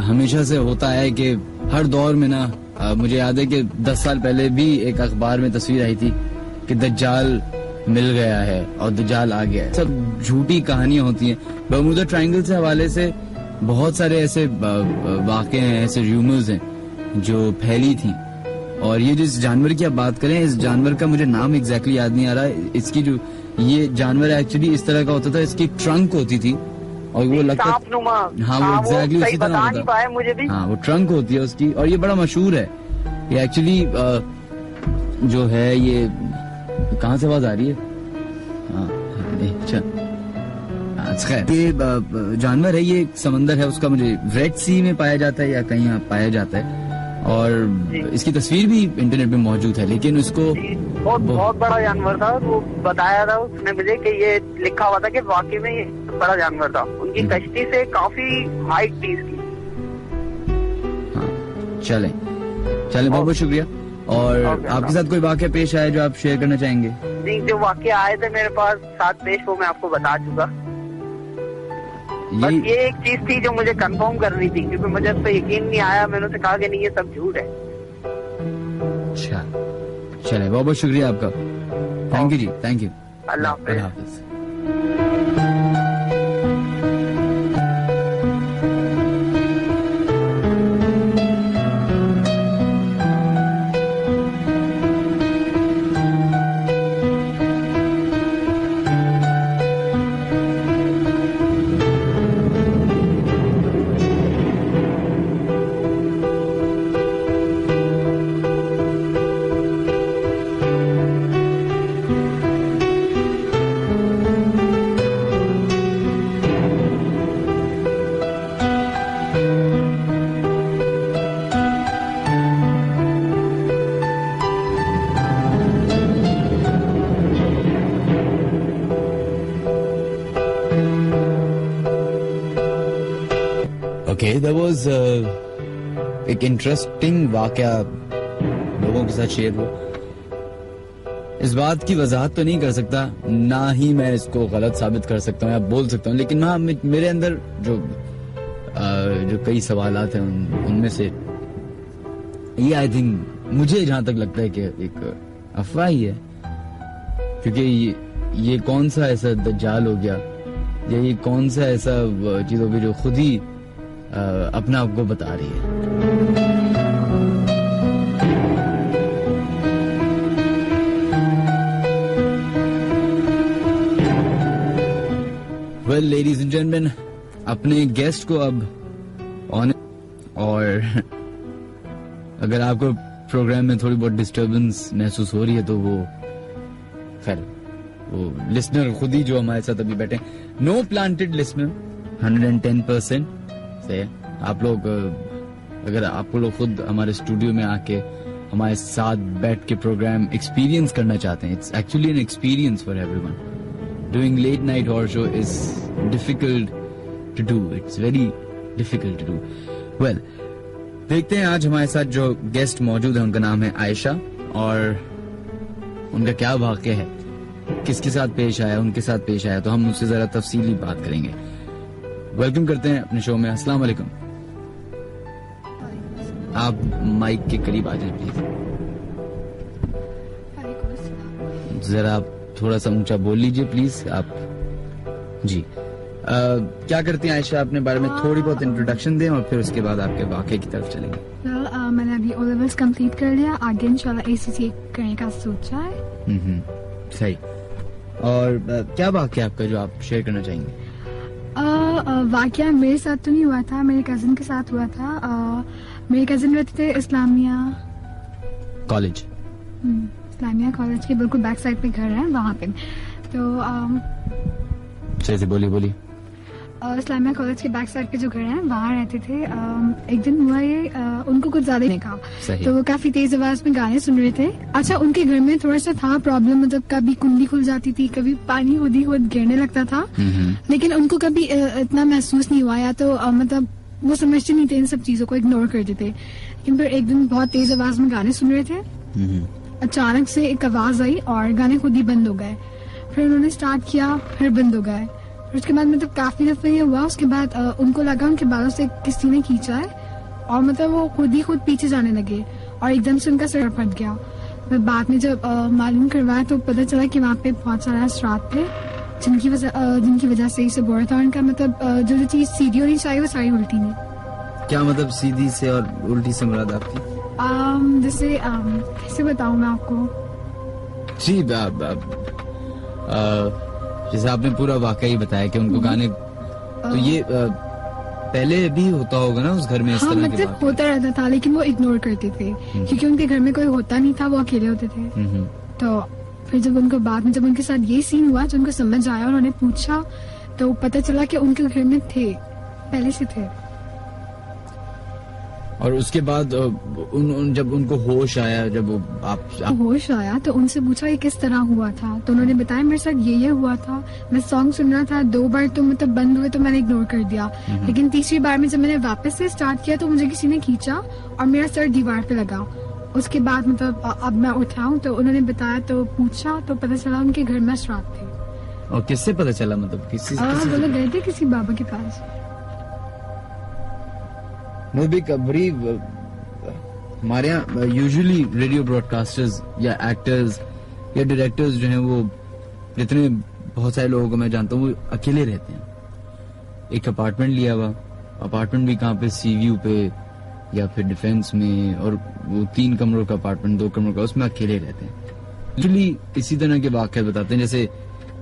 हमेशा से होता है कि हर दौर में ना, मुझे याद है कि 10 साल पहले भी एक अखबार में तस्वीर आई थी कि दज्जाल मिल गया है और दज्जाल आ गया है। सब झूठी कहानियां होती हैं। बरमुदा ट्रायंगल से हवाले से बहुत सारे ऐसे वाक़े हैं, ऐसे र्यूमर्स हैं जो फैली थी। और ये जिस जानवर की आप बात करें, इस जानवर का मुझे नाम एग्जैक्टली याद नहीं आ रहा है। इसकी जो ये जानवर एक्चुअली इस तरह का होता था, इसकी ट्रंक होती थी और वो लगता, हाँ वो एग्जैक्टली उसी तरह होता है मुझे भी। हाँ, वो ट्रंक होती है उसकी, और ये बड़ा मशहूर है। ये एक्चुअली जो है, ये कहाँ से आवाज आ रही है? अच्छा, ये जानवर है, ये समंदर है उसका, मुझे रेड सी में पाया जाता है या कहीं पाया जाता है, और इसकी तस्वीर भी इंटरनेट पे मौजूद है। लेकिन उसको बहुत बड़ा जानवर था, वो बताया था उसने मुझे कि ये लिखा हुआ था कि वाकई में ये बड़ा जानवर था। उनकी कश्ती से काफी हाइट थी इसकी। हाँ, चले बहुत बहुत शुक्रिया। और आपके साथ कोई वाकया पेश आया जो आप शेयर करना चाहेंगे? नहीं, जो वाकया आए थे मेरे पास साथ पेश, वो मैं आपको बता चुका। बस ये एक चीज थी जो मुझे कंफर्म करनी थी, क्योंकि मुझे उस पर यकीन नहीं आया। मैंने उसे कहा कि नहीं, ये सब झूठ है। अच्छा, चले, बहुत बहुत शुक्रिया आपका। थैंक यू जी, थैंक यू। अल्लाह हाफिज। There was एक इंटरेस्टिंग वाकया लोगों के साथ शेयर हुआ। इस बात की वजाहत तो नहीं कर सकता, ना ही मैं इसको गलत साबित कर सकता हूँ या बोल सकता हूँ, लेकिन हाँ, मेरे अंदर जो कई सवालात हैं उनमें से ये, आई थिंक, मुझे जहां तक लगता है कि एक अफवाह ही है, क्योंकि ये कौन सा ऐसा दज्जाल हो गया या ये कौन सा ऐसा चीज होगी जो खुद ही अपना आपको बता रही है। वेल, लेडीज एंड जेंटलमैन, अपने गेस्ट को अब ऑन, और अगर आपको प्रोग्राम में थोड़ी बहुत डिस्टर्बेंस महसूस हो रही है तो वो खैर वो लिसनर खुद ही जो हमारे साथ अभी बैठे, नो प्लांटेड लिसनर, 110% से आप लोग, अगर आप लोग खुद हमारे स्टूडियो में आके हमारे साथ बैठ के प्रोग्राम एक्सपीरियंस करना चाहते हैं, it's actually an experience for everyone. Doing late night horror show is difficult to do, it's very difficult to do. Well, देखते हैं आज हमारे साथ जो गेस्ट मौजूद है, उनका नाम है आयशा, और उनका क्या वाकया है, किसके साथ पेश आया, उनके साथ पेश आया, तो हम उससे जरा तफसीली बात करेंगे। वेलकम करते हैं अपने शो में। अस्सलाम वालेकुम। आप माइक के करीब आ जाए प्लीज। जरा आप थोड़ा सा ऊंचा बोल लीजिए प्लीज। आप जी क्या करती हैं आयशा, अपने बारे में थोड़ी बहुत इंट्रोडक्शन दें और फिर उसके बाद आपके वाकये की तरफ चलेंगे। मैंने अभी ओ लेवल्स कंप्लीट कर लिया, आगे इंशाल्लाह ACCA करने का सोचा है। सही। और क्या वाकया आपका जो आप शेयर करना चाहेंगे? वाकया मेरे साथ तो नहीं हुआ था, मेरे कजिन के साथ हुआ था। मेरे कजिन रहते थे इस्लामिया कॉलेज, इस्लामिया कॉलेज के बिल्कुल बैक साइड पे घर है वहाँ पे। तो से बोलिए। इस्लामिया कॉलेज के बैक साइड पे जो घर है वहाँ रहते थे। एक दिन हुआ ये, उनको कुछ ज्यादा नहीं कहा, तो वो काफी तेज आवाज में गाने सुन रहे थे। अच्छा, उनके घर में थोड़ा सा था प्रॉब्लम, मतलब कभी कुंडी खुल जाती थी, कभी पानी खुद ही खुद गिरने लगता था, लेकिन उनको कभी इतना महसूस नहीं हुआ, या तो मतलब वो समझते नहीं थे, इन सब चीजों को इग्नोर करते थे। लेकिन फिर एक दिन बहुत तेज आवाज में गाने सुन रहे थे, अचानक से एक आवाज आई और गाने खुद ही बंद हो गए। फिर उन्होंने स्टार्ट किया, फिर बंद हो गए। उसके बाद मतलब काफी दफे ये हुआ, उसके बाद उनको लगा उनके बालों से किसी ने खींचा है, और मतलब वो खुद ही खुद पीछे जाने लगे और एकदम से उनका सर फट गया। फिर बाद में जब मालूम करवाया तो पता चला कि वहाँ पे बहुत सारा असरात थे जिनकी वजह से ये सब हो रहा था। उनका मतलब जो चीज सीधी होनी चाहिए वो सारी उल्टी नहीं। क्या मतलब सीधी से और उल्टी से मुराद आपकी? जैसे कैसे बताऊँ मैं आपको जी, जैसे आपने पूरा वाकया ही बताया कि उनको गाने, तो ये पहले भी होता होगा ना उस घर में इस तरह मतलब के होता रहता था, लेकिन वो इग्नोर करते थे क्योंकि उनके घर में कोई होता नहीं था, वो अकेले होते थे। तो फिर जब उनको बाद में जब उनके साथ ये सीन हुआ, जब उनको समझ आया, उन्होंने पूछा तो पता चला कि उनके घर में थे, पहले से थे। और उसके बाद जब उनको होश आया, जब आप होश आया तो उनसे पूछा ये किस तरह हुआ था, तो उन्होंने बताया मेरे साथ ये हुआ था, मैं सॉन्ग सुन रहा था, 2 बार तो मतलब बंद हुए तो मैंने इग्नोर कर दिया, लेकिन तीसरी बार में जब मैंने वापस से स्टार्ट किया तो मुझे किसी ने खींचा और मेरा सर दीवार पे लगा उसके बाद मतलब अब मैं उठा हूँ तो उन्होंने बताया, तो पूछा तो पता चला उनके घर में श्राद्ध थे। और किससे पता चला, मतलब किसी वो लोग गए थे किसी बाबा के पास। भी कबरी हमारे यहाँ यूजुअली रेडियो ब्रॉडकास्टर्स या एक्टर्स या डायरेक्टर्स जो हैं वो जितने बहुत सारे लोगों को मैं जानता हूँ वो अकेले रहते हैं। एक अपार्टमेंट लिया हुआ, अपार्टमेंट भी कहाँ पे, सीव्यू पे या फिर डिफेंस में, और वो 3 कमरों का अपार्टमेंट, 2 कमरों का, उसमें अकेले रहते हैं। यूजुअली इसी तरह के वाक़यात बताते हैं। जैसे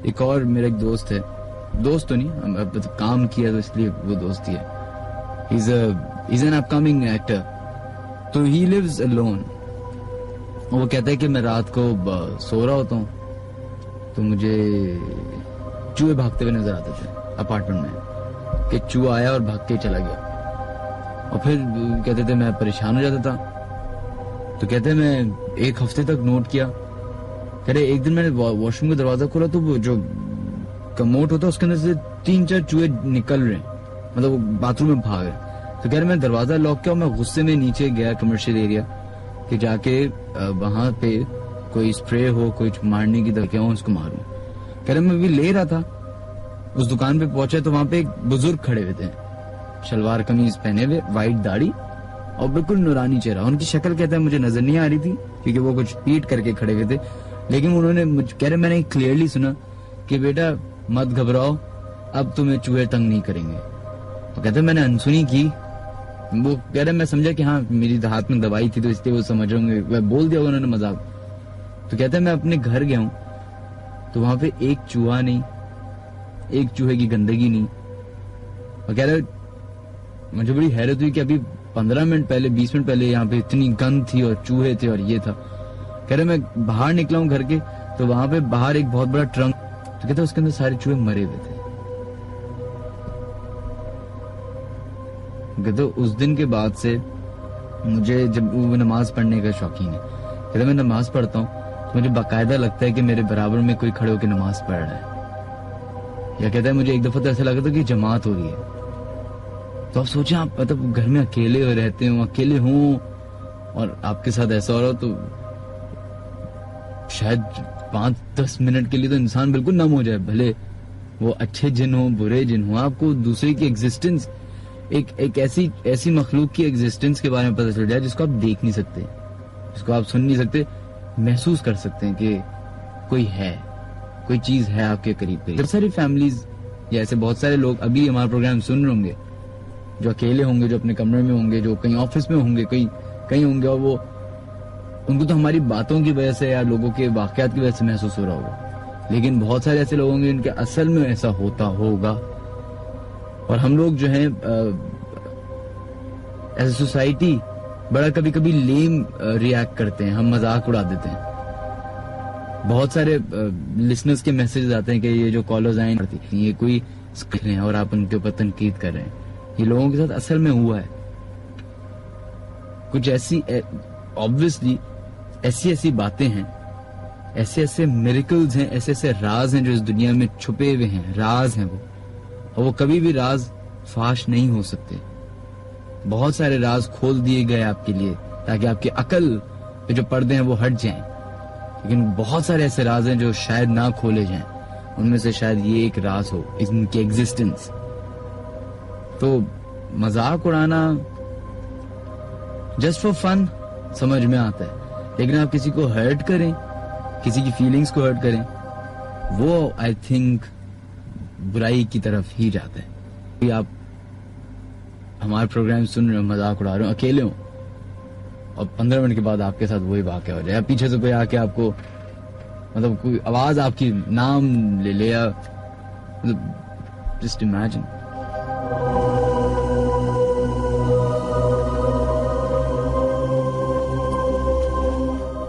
एक और मेरा एक दोस्त है, दोस्त तो नहीं, मतलब काम किया तो इसलिए वो दोस्ती है। He's an upcoming actor, तो he lives alone। वो कहता है कि मैं रात को सो रहा होता हूँ तो मुझे चूहे भागते हुए नजर आते थे अपार्टमेंट में, कि चूहा आया और भाग के चला गया। और फिर कहते थे मैं परेशान हो जाता था। तो कहते मैं 1 हफ्ते तक नोट किया। कह रहे एक दिन मैंने वॉशरूम का दरवाजा खोला तो वो जो कमोड होता है उसके अंदर से 3-4 चूहे निकल रहे हैं, मतलब वो बाथरूम में भाग रहे। तो कह रहे मैं दरवाजा लॉक किया और मैं गुस्से में नीचे गया कमर्शियल एरिया कि जाके वहां पे कोई स्प्रे हो, कोई मारने की दवा हो, उसको मारूं। कह रहे मैं भी ले रहा था, उस दुकान पे पहुंचा तो वहां पे एक बुजुर्ग खड़े हुए थे, शलवार कमीज पहने हुए, वाइट दाढ़ी और बिल्कुल नूरानी चेहरा। उनकी शक्ल कहता है मुझे नजर नहीं आ रही थी क्योंकि वो कुछ पीट करके खड़े हुए थे, लेकिन उन्होंने कह रहे मैंने क्लियरली सुना कि बेटा मत घबराओ, अब तुम्हें चूहे तंग नहीं करेंगे। तो कहते मैंने अनसुनी की। वो कह रहे मैं समझा कि हाँ मेरी हाथ में दवाई थी तो इसलिए वो समझ रहे होंगे, बोल दिया उन्होंने मजाक। तो कहते मैं अपने घर गया हूं तो वहां पे एक चूहा नहीं, एक चूहे की गंदगी नहीं। और कह रहे मुझे बड़ी हैरत हुई कि अभी 15 मिनट पहले, 20 मिनट पहले यहाँ पे इतनी गंद थी और चूहे थे और ये था। कह रहे मैं बाहर निकला हूँ घर के तो वहां पे बाहर एक बहुत बड़ा ट्रंक, तो कहते उसके अंदर सारे चूहे मरे हुए थे। कहते उस दिन के बाद से मुझे, जब वो नमाज पढ़ने का शौकीन है, कहते मैं नमाज पढ़ता हूँ तो मुझे बाकायदा लगता है कि मेरे बराबर में कोई खड़े होकर नमाज पढ़ रहा है। या कहता है मुझे एक दफा तो ऐसा लगा था कि जमात हो रही है। तो आप सोचें, आप मतलब घर में अकेले रहते हो, अकेले हों और आपके साथ ऐसा हो रहा हो तो शायद 5-10 मिनट के लिए तो इंसान बिल्कुल नम हो जाए, भले वो अच्छे जिन हो, बुरे जिन हो। आपको दूसरे की एग्जिस्टेंस, एक ऐसी मखलूक की एग्जिस्टेंस के बारे में पता चल जाए जिसको आप देख नहीं सकते, जिसको आप सुन नहीं सकते, महसूस कर सकते हैं कि कोई है, कोई चीज है आपके करीब करीब। बहुत सारी फैमिलीज या ऐसे बहुत सारे लोग अभी हमारा प्रोग्राम सुन रहे होंगे जो अकेले होंगे, जो अपने कमरे में होंगे, जो कहीं ऑफिस में होंगे, कहीं होंगे, और वो उनको तो हमारी बातों की वजह से या लोगों के वाकयात की वजह से महसूस हो रहा होगा, लेकिन बहुत सारे ऐसे लोग होंगे जिनके असल में ऐसा होता होगा। और हम लोग जो है एज ए सोसाइटी बड़ा कभी कभी लेम रिएक्ट करते हैं, हम मजाक उड़ा देते हैं। बहुत सारे लिसनर्स के मैसेज आते हैं कि ये जो कॉलर्स आए ये कोई स्क्रिप्ट है और आप उनके ऊपर तनकीद कर रहे हैं। ये लोगों के साथ असल में हुआ है। कुछ ऐसी ऑब्वियसली ऐसी बातें हैं, ऐसे मिरेकल्स हैं, ऐसे राज हैं जो इस दुनिया में छुपे हुए हैं, राज हैं वो, और वो कभी भी राज फाश नहीं हो सकते। बहुत सारे राज खोल दिए गए आपके लिए ताकि आपकी अकल पे जो पर्दे हैं वो हट जाएं, लेकिन बहुत सारे ऐसे राज हैं जो शायद ना खोले जाएं। उनमें से शायद ये एक राज हो, इनकी एग्जिस्टेंस। तो मजाक उड़ाना जस्ट फॉर फन समझ में आता है, लेकिन आप किसी को हर्ट करें, किसी की फीलिंग्स को हर्ट करें, वो आई थिंक बुराई की तरफ ही जाता है। कि आप हमारे प्रोग्राम सुन रहे हो, मजाक उड़ा रहे हो, अकेले हो, और 15 मिनट के बाद आपके साथ वही वाकया हो जाए, पीछे से कोई आके आपको मतलब कोई आवाज आपकी नाम ले ले, या मतलब just imagine.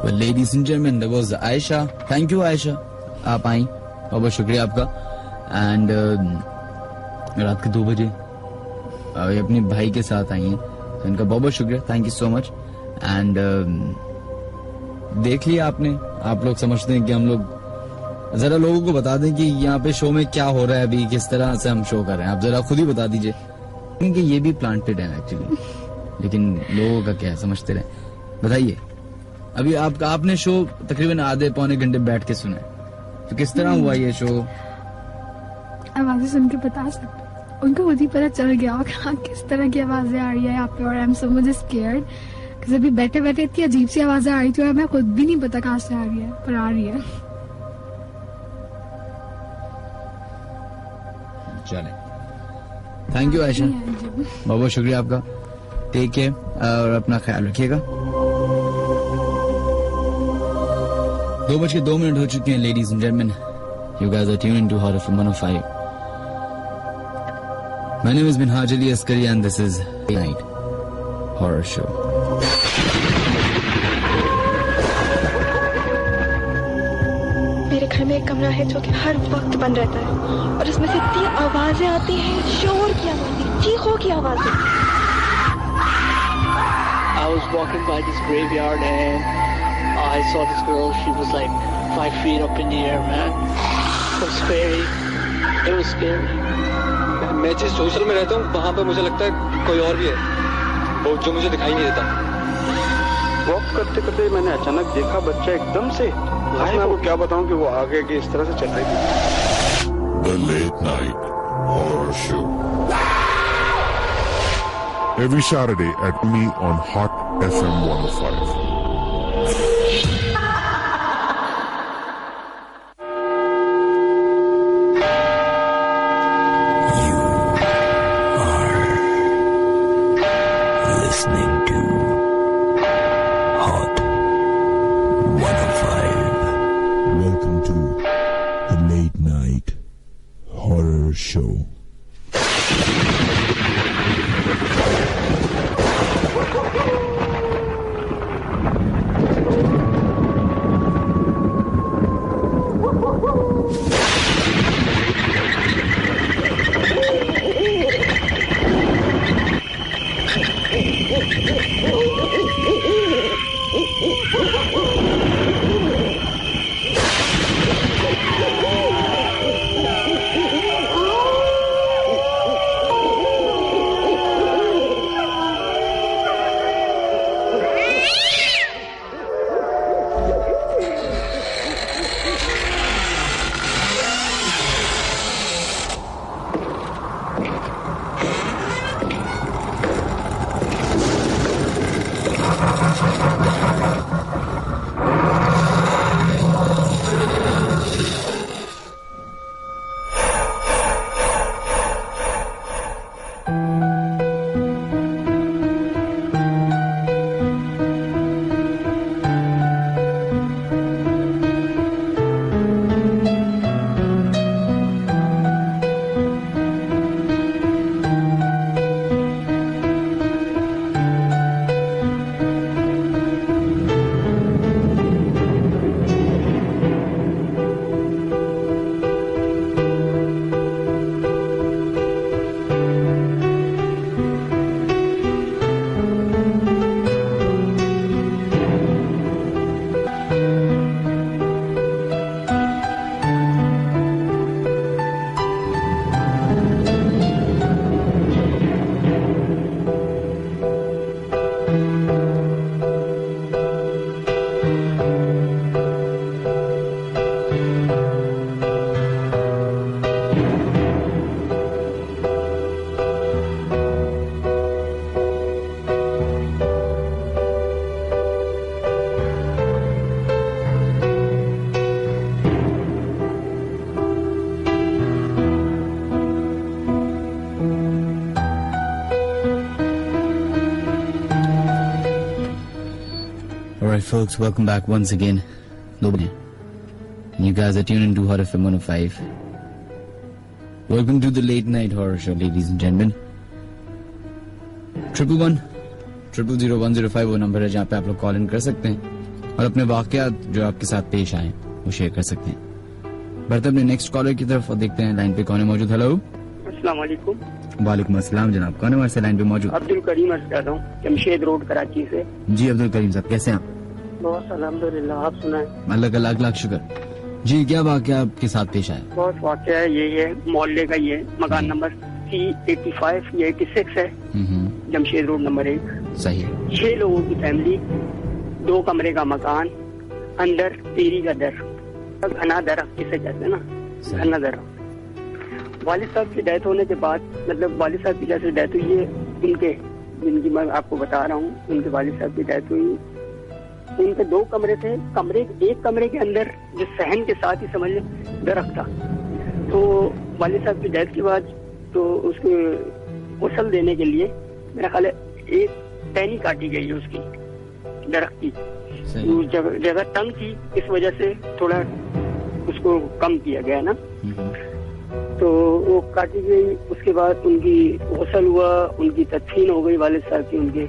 Well, ladies and gentlemen, that was Aisha. Thank you, Aisha. आप आई, बहुत बहुत शुक्रिया आपका। एंड रात के 2 बजे अपने भाई के साथ आई हैं, तो इनका बहुत बहुत शुक्रिया, thank you so much. And देख लिया आपने, आप लोग समझते हैं कि हम लोग, जरा लोगों को बता दें कि यहाँ पे शो में क्या हो रहा है अभी, किस तरह से हम शो कर रहे हैं, आप जरा खुद ही बता दीजिए, क्योंकि ये भी प्लांटेड है एक्चुअली, लेकिन लोगों का क्या है समझते रहे। बताइए अभी आपने शो तकरीबन आधे पौने घंटे बैठ के सुना है, तो किस तरह हुआ ये शो? आवाजें सुन के बता सकते, उनको खुद ही पता चल गया होगा किस तरह की आवाजें आ रही है यहाँ पे। और आई एम सो मच स्केयर्ड, अभी बैठे बैठे इतनी अजीब सी आवाजें आ रही थी और मैं खुद भी नहीं पता कहाँ से आ रही है, पर आ रही है। चले, थैंक यू आयशा, बहुत बहुत शुक्रिया आपका। टेक केयर और अपना ख्याल रखिएगा। 2:02 हो चुके हैं ladies and gentleman, you guys are tuned to hot FM 105। My name is Minhaj Ali Askari and this is night horror show. मेरे घर में एक कमरा है जो कि हर वक्त बंद रहता है और उसमें से इतनी आवाजें आती हैं, शोर की आवाजें, चीखों की आवाजें। I was walking by this graveyard and I saw this girl. She was like 5 feet up in the air, man. It was scary. It was scary. मैं जिस सोशल में रहता हूँ वहाँ पे मुझे लगता है कोई और भी है, वो जो मुझे दिखाई नहीं देता। वॉक करते करते मैंने अचानक देखा बच्चा एकदम से, मैं आपको क्या बताऊं कि वो आगे की इस तरह से चल रही थी। The Late Night Horror Show. Every Saturday at me on Hot FM 105. Show. Alright folks, welcome back once again. And you guys are tuned into Hot FM 105. Welcome to the Late Night Horror Show, ladies and gentlemen. 111-000-105 वो number है जहाँ पे आप लोग call in कर सकते हैं और अपने वाकयात जो आपके साथ पेश आए वो शेयर कर सकते हैं। बढ़ते अपने नेक्स्ट कॉलर की तरफ और देखते हैं लाइन पे कौन है मौजूद। हेलो, अस्सलाम वालेकुम। वालेकुम अस्सलाम जनाब, कौन है हमारे लाइन पे मौजूद? अब्दुल करीम अर्ज कर रहा हूँ, जमशेद रोड कराची से। जी अब्दुल करीम साहब, कैसे हैं आप? बहुत अल्हम्दुलिल्लाह, आप सुनाएं? अल्लाह का लाख लाख शुक्र। जी, क्या वाकया आपके साथ पेश आया? बहुत वाकया है, यही है मोहल्ले का, ये मकान नंबर C85 या 86 है, जमशेद रोड नंबर 1। सही है। 6 लोगों की फैमिली 2 कमरे का मकान, अंदर पीरी का दर, घना दरख्त जिसे कहते हैं ना, घना दरख्त। वालिद साहब की डेथ होने के बाद, मतलब वालिद साहब की जैसे डेथ हुई है, इनके जिनकी मैं आपको बता रहा हूँ, उनके वालिद साहब की डेथ हुई, उनके 2 कमरे थे। एक कमरे के अंदर जो सहन के साथ ही समझ दरख्त था। तो वालिद साहब की डेथ के बाद तो उसके गुस्ल देने के लिए मेरा ख्याल है एक टहनी काटी गई है उसकी, दरख्त की। जगह तंग थी, इस वजह से थोड़ा उसको कम किया गया ना, तो वो काटी गई। उसके बाद उनकी गुस्ल हुआ, उनकी तदफीन हो गई वालिद साहब की। उनके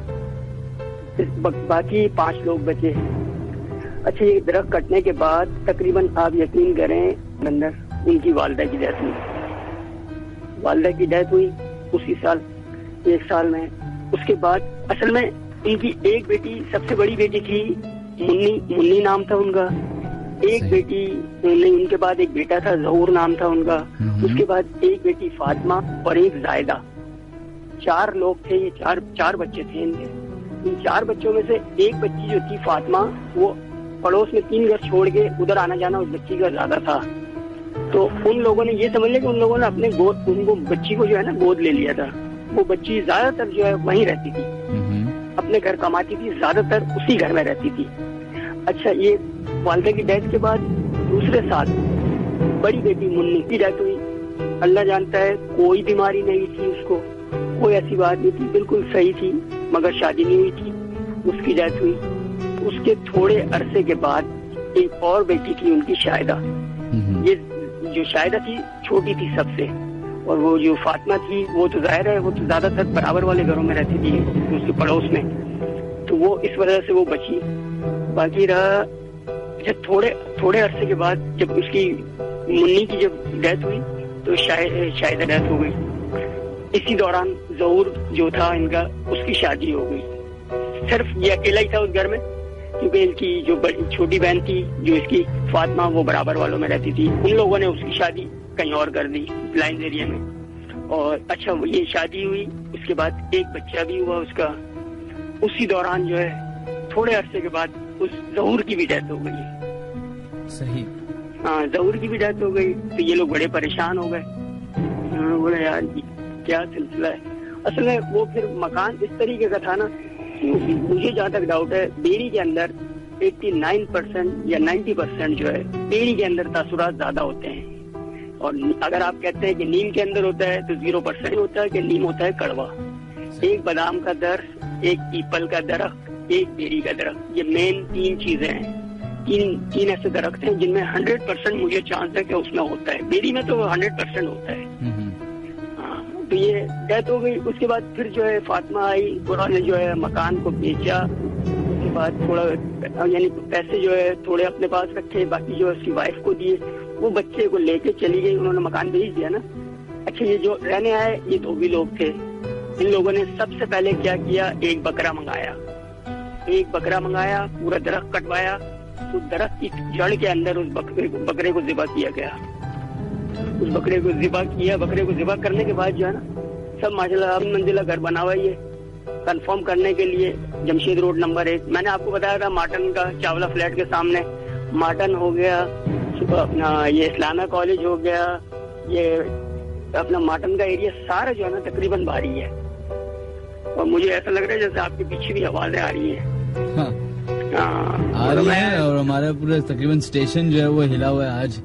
बाकी 5 लोग बचे। अच्छा, ये दरख्त कटने के बाद तकरीबन आप यकीन करें अंदर उनकी वालिदा की डेथ हुई। वालिदा की डेथ हुई उसी साल, 1 साल में। उसके बाद असल में इनकी एक बेटी, सबसे बड़ी बेटी थी मुन्नी नाम था उनका, एक बेटी नहीं, उनके बाद एक बेटा था ज़हूर नाम था उनका, उसके बाद एक बेटी फातिमा और एक जायदा। 4 लोग थे, ये चार बच्चे थे इनके। इन 4 बच्चों में से एक बच्ची जो थी फातिमा, वो पड़ोस में 3 घर छोड़ के उधर आना जाना उस बच्ची का ज्यादा था। तो उन लोगों ने ये समझ लिया कि उन लोगों ने अपने गोद, उनको बच्ची को जो है ना गोद ले लिया था। वो बच्ची ज्यादातर जो है वहीं रहती थी, अपने घर कमाती थी, ज्यादातर उसी घर में रहती थी। अच्छा, ये वालिदा की डेथ के बाद दूसरे साल बड़ी बेटी मुन्नी की डेथ हुई। अल्लाह जानता है कोई बीमारी नहीं थी उसको, कोई ऐसी बात नहीं थी, बिल्कुल सही थी, मगर शादी नहीं हुई थी, उसकी डेथ हुई। उसके थोड़े अरसे के बाद एक और बेटी थी उनकी, शाहिदा। ये जो शाहिदा थी छोटी थी सबसे, और वो जो फातिमा थी वो तो जाहिर है वो तो ज्यादातर बराबर वाले घरों में रहती थी उसके पड़ोस में, तो वो इस वजह से वो बची। बाकी रहा जब थोड़े अरसे के बाद जब उसकी मुन्नी की जब डेथ हुई तो शाहिदा डेथ हो गई। इसी दौरान ज़हूर जो था इनका, उसकी शादी हो गई। सिर्फ ये अकेला ही था उस घर में, क्योंकि इनकी जो छोटी बहन थी जो इसकी फातिमा, वो बराबर वालों में रहती थी। उन लोगों ने उसकी शादी कहीं और कर दी, लाइन एरिया में। और अच्छा, ये शादी हुई, उसके बाद एक बच्चा भी हुआ उसका। उसी दौरान जो है थोड़े अरसे के बाद उस ज़हूर की भी डेथ हो गई। सही। हाँ, ज़हूर की भी डेथ हो गई। तो ये लोग बड़े परेशान हो गए, बोले यार क्या सिलसिला है। असल में वो फिर मकान इस तरीके का था ना, मुझे जहाँ तक डाउट है बेड़ी के अंदर 89% या 90% जो है बेड़ी के अंदर तासुरात ज्यादा होते हैं। और अगर आप कहते हैं कि नीम के अंदर होता है तो 0% होता है कि नीम होता है कड़वा। एक बादाम का दरख्त, एक पीपल का दरख्त, एक बेरी का दरख्त, ये मेन 3 चीजें हैं। तीन ऐसे दरख्त हैं जिनमें 100% मुझे चांस है कि उसमें होता है। बेरी में तो 100% होता है। हाँ, तो ये डेथ हो गई। उसके बाद फिर जो है फातिमा आई, उन्होंने जो है मकान को बेचा। उसके बाद थोड़ा यानी पैसे जो है थोड़े अपने पास रखे, बाकी जो है उसकी वाइफ को दिए। वो बच्चे को लेके चली गई, उन्होंने मकान बेच दिया ना। अच्छा, ये जो रहने आए ये धोबी लोग थे। इन लोगों ने सबसे पहले क्या किया, एक बकरा मंगाया, पूरा दरख्त कटवाया, तो दरख्त की जड़ के अंदर उस बकरे को ज़िबा किया गया। उस बकरे को ज़िबा करने के बाद जो है ना, सब माशाल्लाह मंजिला घर बना हुआ है। कंफर्म करने के लिए जमशेद रोड नंबर 1, मैंने आपको बताया था मार्टन का चावला फ्लैट के सामने मार्टन हो गया, अपना ये इस्लामिया कॉलेज हो गया, ये अपना मार्टन का एरिया सारा जो है ना तकरीबन भारी है। और मुझे ऐसा लग रहा है जैसे आपके पीछे भी आवाजें आ रही हैं। आ रही है, और हमारा पूरा तकरीबन स्टेशन जो है वो हिला हुआ है आज।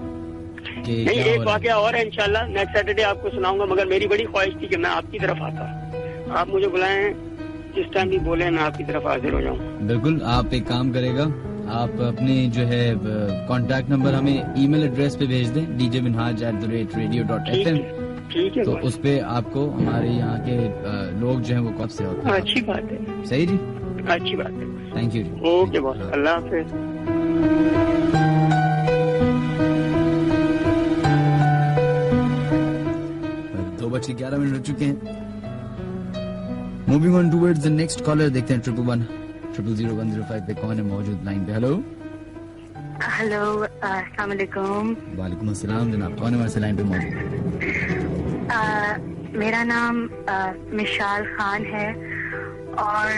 नहीं, एक वाकया और है, इंशाल्लाह नेक्स्ट सैटरडे आपको सुनाऊंगा। मगर मेरी बड़ी ख्वाहिश थी कि मैं आपकी तरफ आता। आप मुझे बुलाएं, जिस टाइम भी बोले मैं आपकी तरफ हाजिर हो जाऊँ। बिल्कुल, आप एक काम करेगा, आप अपने जो है कांटेक्ट नंबर हमें ईमेल एड्रेस पे भेज दें, djminhaj@radio.fm। ठीक है, तो उस पे आपको हमारे यहाँ के लोग जो है वो कब से होते हैं। अच्छी बात है। सही जी, अच्छी बात है। Thank you. ओके बॉस, अल्लाह हाफिज। 2:11 हो चुके हैं। Moving on towards the next collar, देखते हैं 111-000105 पे कौन है मौजूद लाइन पे। हेलो अस्सलाम वालेकुम। वालेकुम अस्सलाम जनाब, कौन है हमारे लाइन पे मौजूद? मेरा नाम मिशाल खान है और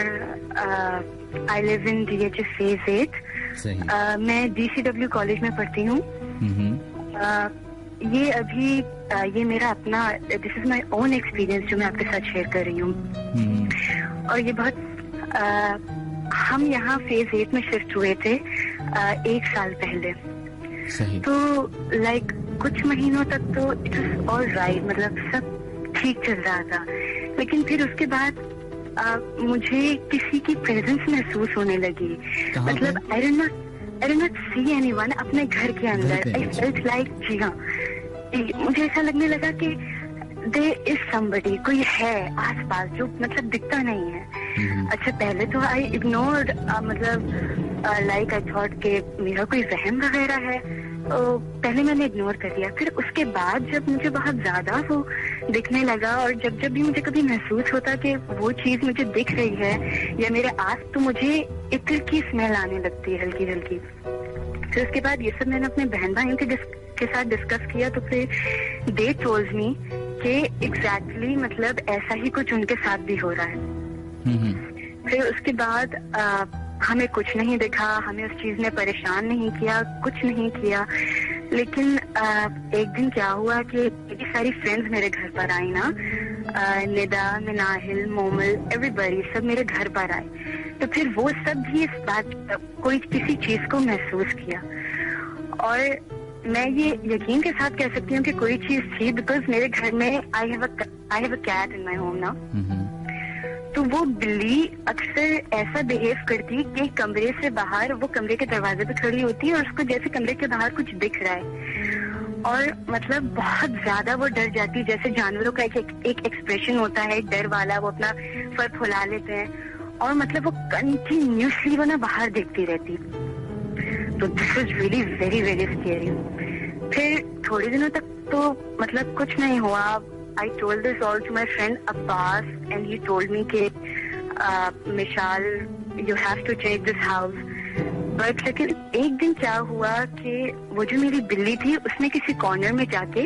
I live in DHS phase 8। मैं DCW कॉलेज में पढ़ती हूँ। ये अभी ये मेरा अपना, this is my own experience जो मैं आपके साथ शेयर कर रही हूँ। और ये बहुत हम यहाँ फेज 8 में शिफ्ट हुए थे 1 साल पहले। तो लाइक कुछ महीनों तक तो इट वाज ऑल राइट, मतलब सब ठीक चल रहा था। लेकिन फिर उसके बाद मुझे किसी की प्रेजेंस महसूस होने लगी। मतलब I did not see anyone अपने घर के अंदर। आई फेल्ट लाइक, जी हाँ, मुझे ऐसा लगने लगा कि देयर इज समबडी, कोई है आसपास जो मतलब दिखता नहीं है। अच्छा, पहले तो आई इग्नोर्ड, मतलब लाइक आई थॉट कि मेरा कोई वहम वगैरह है, तो पहले मैंने इग्नोर कर दिया। फिर उसके बाद जब मुझे बहुत ज्यादा वो दिखने लगा, और जब भी मुझे कभी महसूस होता कि वो चीज मुझे दिख रही है या मेरे आस, तो मुझे इत्र की स्मेल आने लगती है हल्की हल्की। फिर उसके बाद ये सब मैंने अपने बहन भाइयों के साथ डिस्कस किया, तो फिर दे टोल्ड मी कि एग्जैक्टली मतलब ऐसा ही कुछ उनके साथ भी हो रहा है। फिर उसके बाद हमें कुछ नहीं दिखा, हमें उस चीज ने परेशान नहीं किया, कुछ नहीं किया। लेकिन एक दिन क्या हुआ कि मेरी सारी फ्रेंड्स मेरे घर पर आई ना, निदा, मिनाहिल, मोमल, एवरीबॉडी, सब मेरे घर पर आए। तो फिर वो सब भी इस बात, कोई किसी चीज को महसूस किया। और मैं ये यकीन के साथ कह सकती हूँ कि कोई चीज थी, बिकॉज मेरे घर में I have a cat in my home ना। तो वो बिल्ली अक्सर ऐसा बिहेव करती कि कमरे से बाहर, वो कमरे के दरवाजे पे खड़ी होती है और उसको जैसे कमरे के बाहर कुछ दिख रहा है, और मतलब बहुत ज्यादा वो डर जाती। जैसे जानवरों का एक एक्सप्रेशन होता है डर वाला, वो अपना फर फुला लेते हैं, और मतलब वो कंटिन्यूसली वो ना बाहर देखती रहती। तो this was really very very scary. फिर थोड़े दिनों तक तो मतलब कुछ नहीं हुआ। I told this all to my friend Abbas, and he told me कि मिशाल, you have to check this house. But लेकिन एक दिन क्या हुआ कि वो जो मेरी बिल्ली थी, उसने किसी कॉर्नर में जाके,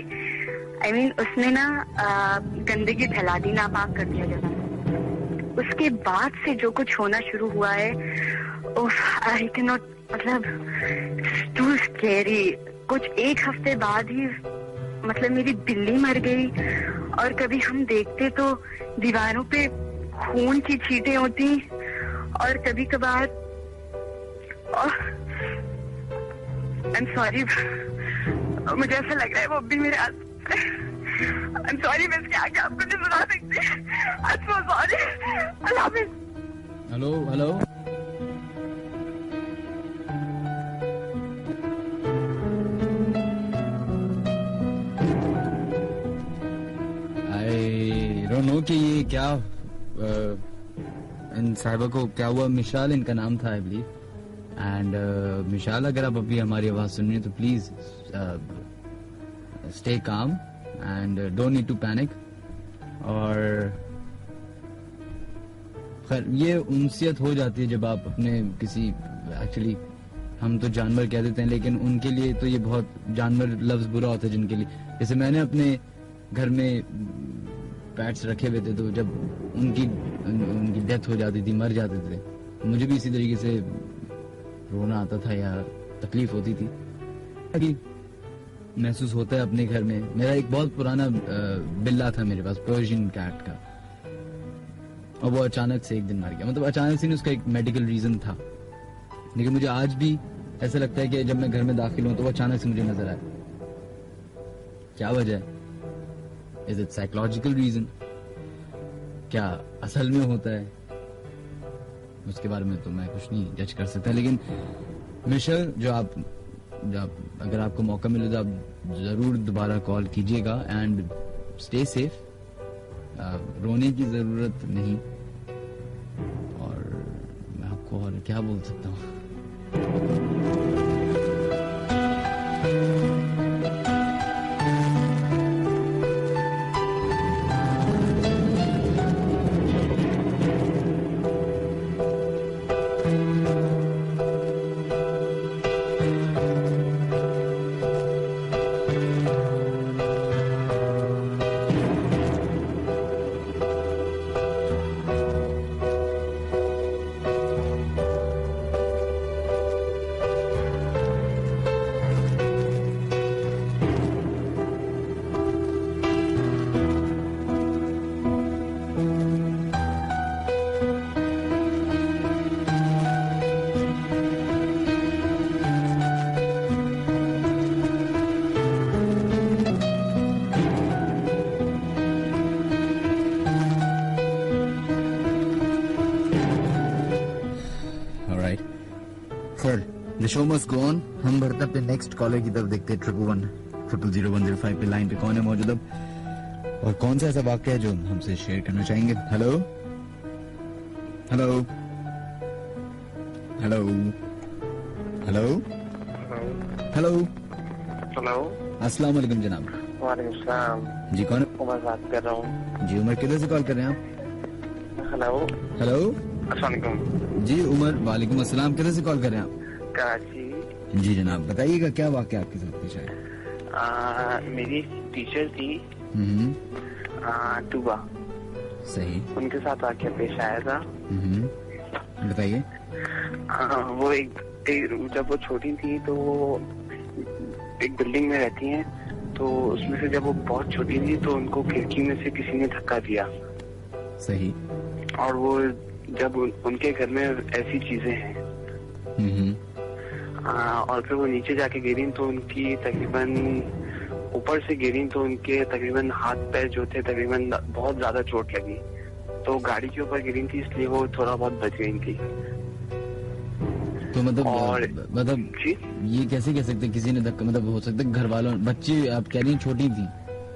I mean, उसने ना गंदगी फैला दी, नापाक कर दिया जगह। उसके बाद से जो कुछ होना शुरू हुआ है, I cannot, मतलब too scary। कुछ 1 हफ्ते बाद ही मतलब मेरी बिल्ली मर गई, और कभी हम देखते तो दीवारों पे खून की छींटें होती, और कभी कभार, आई एम सॉरी, मुझे ऐसा लग रहा है वो भी मेरे आई एम सॉरी, मैं इसके आगे आपको नहीं सुना सकती। I am so sorry. अल्लाह हाफिज। हेलो हेलो, नो कि ये क्या इन साहिबा को क्या हुआ। मिशाल इनका नाम था आई बिलीव। एंड मिशाल, अगर आप अभी हमारी आवाज सुन रही हैं तो please stay calm and don't need to panic. और खैर, ये उनसियत हो जाती है जब आप अपने किसी, एक्चुअली हम तो जानवर कह देते हैं, लेकिन उनके लिए तो ये बहुत, जानवर लफ्ज बुरा होता है जिनके लिए। जैसे मैंने अपने घर में पैट्स रखे हुए थे, तो जब उनकी डेथ हो जाती थी, मर जाते थे, मुझे भी इसी तरीके से रोना आता था या तकलीफ होती थी। महसूस होता है अपने घर में। मेरा एक बहुत पुराना बिल्ला था मेरे पास, पर्शियन कैट का, और वो अचानक से एक दिन मर गया। मतलब अचानक से नहीं, उसका एक मेडिकल रीजन था, लेकिन मुझे आज भी ऐसा लगता है कि जब मैं घर में दाखिल हूं तो वो अचानक से मुझे नजर आया। क्या वजह है? Is it psychological reason? क्या असल में होता है? उसके बारे में तो मैं कुछ नहीं जज कर सकता, लेकिन मिशेल, अगर आपको मौका मिले तो आप जरूर दोबारा कॉल कीजिएगा एंड स्टे सेफ। रोने की जरूरत नहीं, और मैं आपको और क्या बोल सकता हूँ। Show must go on. हम बढ़ते अपने नेक्स्ट कॉलर की तरफ, देखते हैं 111000105 पे लाइन पे कौन है मौजूद अब और कौन सा ऐसा वाक्य है जो हमसे शेयर करना चाहेंगे। Hello hello hello hello hello hello, अस्सलाम वालेकुम जनाब। वालेकुम सलाम जी, कौन? उमर बात कर रहा हूँ। जी उमर, किधर से कॉल कर रहे हैं आप? हेलो हेलो, अस्सलाम वालेकुम। जी उमर, वालेकुम अस्सलाम, किधर से कॉल कर रहे हैं आप? कराची। जी जनाब, बताइएगा क्या वाक्य आपके साथ पेश आया? मेरी टीचर थी टूबा, सही, उनके साथ वाक्य पेश आया था। बताइए। वो एक जब वो छोटी थी तो वो एक बिल्डिंग में रहती हैं, तो उसमें से जब वो बहुत छोटी थी तो उनको खिड़की में से किसी ने धक्का दिया। सही। और वो जब उनके घर में ऐसी चीजें हैं और फिर वो नीचे जाके गिरी तो उनकी तकरीबन ऊपर से गिरी तो उनके तकरीबन हाथ पैर जो थे तकरीबन बहुत ज्यादा चोट लगी। तो गाड़ी के ऊपर गिरी थी इसलिए वो थोड़ा बहुत बच गई थी। तो मतलब जी? ये कैसे कह सकते किसी ने धक्का, मतलब हो सकता है घर वालों, बच्चे आप कह रही हैं छोटी थी,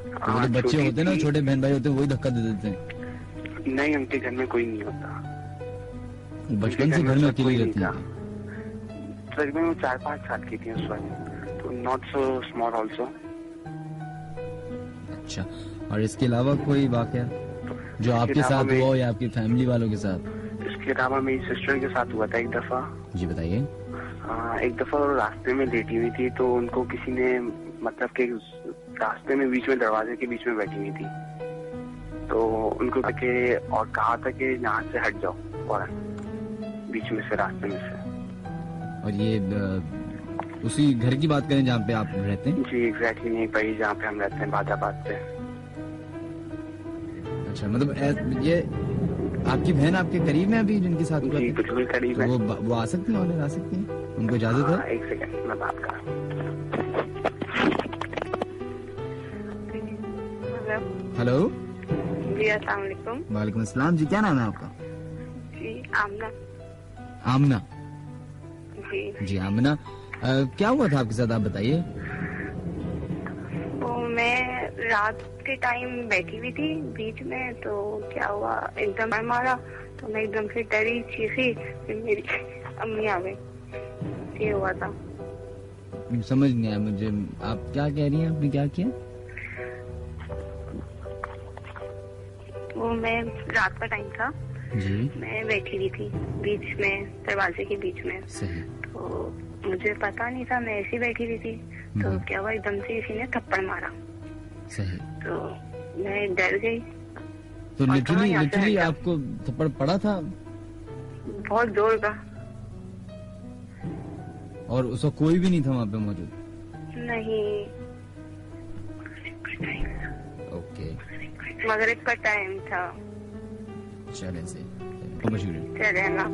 तो मतलब बच्चे होते हैं ना, छोटे बहन भाई होते हैं, वही धक्का दे देते हैं। नहीं, उनके घर में कोई नहीं होता, बचपन से घर में अकेली रहती है। तकरीबन वो 4-5 साल की थी उस वक्त, तो नॉट सो स्मॉल ऑल्सो। अच्छा, और इसके अलावा कोई वाकया जो आपके साथ हुआ हो या आपकी फैमिली वालों के साथ? इसके अलावा मेरी सिस्टर के साथ हुआ था एक दफा। जी बताइए। एक दफा वो रास्ते में लेटी हुई थी तो उनको किसी ने मतलब के रास्ते में बीच में दरवाजे के बीच में बैठी हुई थी, तो उनको के और कहा था कि यहाँ से हट जाओ फौरन, बीच में से, रास्ते में से। और ये उसी घर की बात करें जहाँ पे आप रहते हैं? जी एग्जैक्टली, नहीं भाई, जहाँ पे हम रहते हैं, बादाबाद पे। अच्छा, मतलब ये आपकी बहन आपके करीब है अभी जिनके साथ हुआ? जी बिल्कुल करीब है। तो वो आ सकती है, ऑनलाइन आ सकती है, उनको इजाजत है? एक सेकंड, मैं बात कर रहा हूँ। हेलो जी, अस्सलाम वालेकुम। वालेकुम अस्सलाम। जी, क्या नाम है आपका? जी आमना। आमना? जी जी आमना, क्या हुआ था आपके साथ, आप बताइए। तो मैं रात के टाइम बैठी हुई थी बीच में, तो क्या हुआ, एकदम मारा तो मैं एकदम से डरी, चीखी, फिर मेरी अम्मी आ गई। ये हुआ था। समझ नहीं आया मुझे, आप क्या कह रही हैं? आपने क्या किया? वो मैं रात का टाइम था जी, मैं बैठी हुई थी बीच में, दरवाजे के बीच में। सही। तो मुझे पता नहीं था, मैं ऐसी बैठी हुई थी, तो क्या हुआ, एकदम से किसी ने थप्पड़ मारा। सही। तो मैं डर गई। तो लिटरली आपको थप्पड़ पड़ा था? बहुत जोर का। और उसका कोई भी नहीं था वहाँ पे मौजूद? नहीं। ओके, मगरिब का टाइम था। चले से चले ना।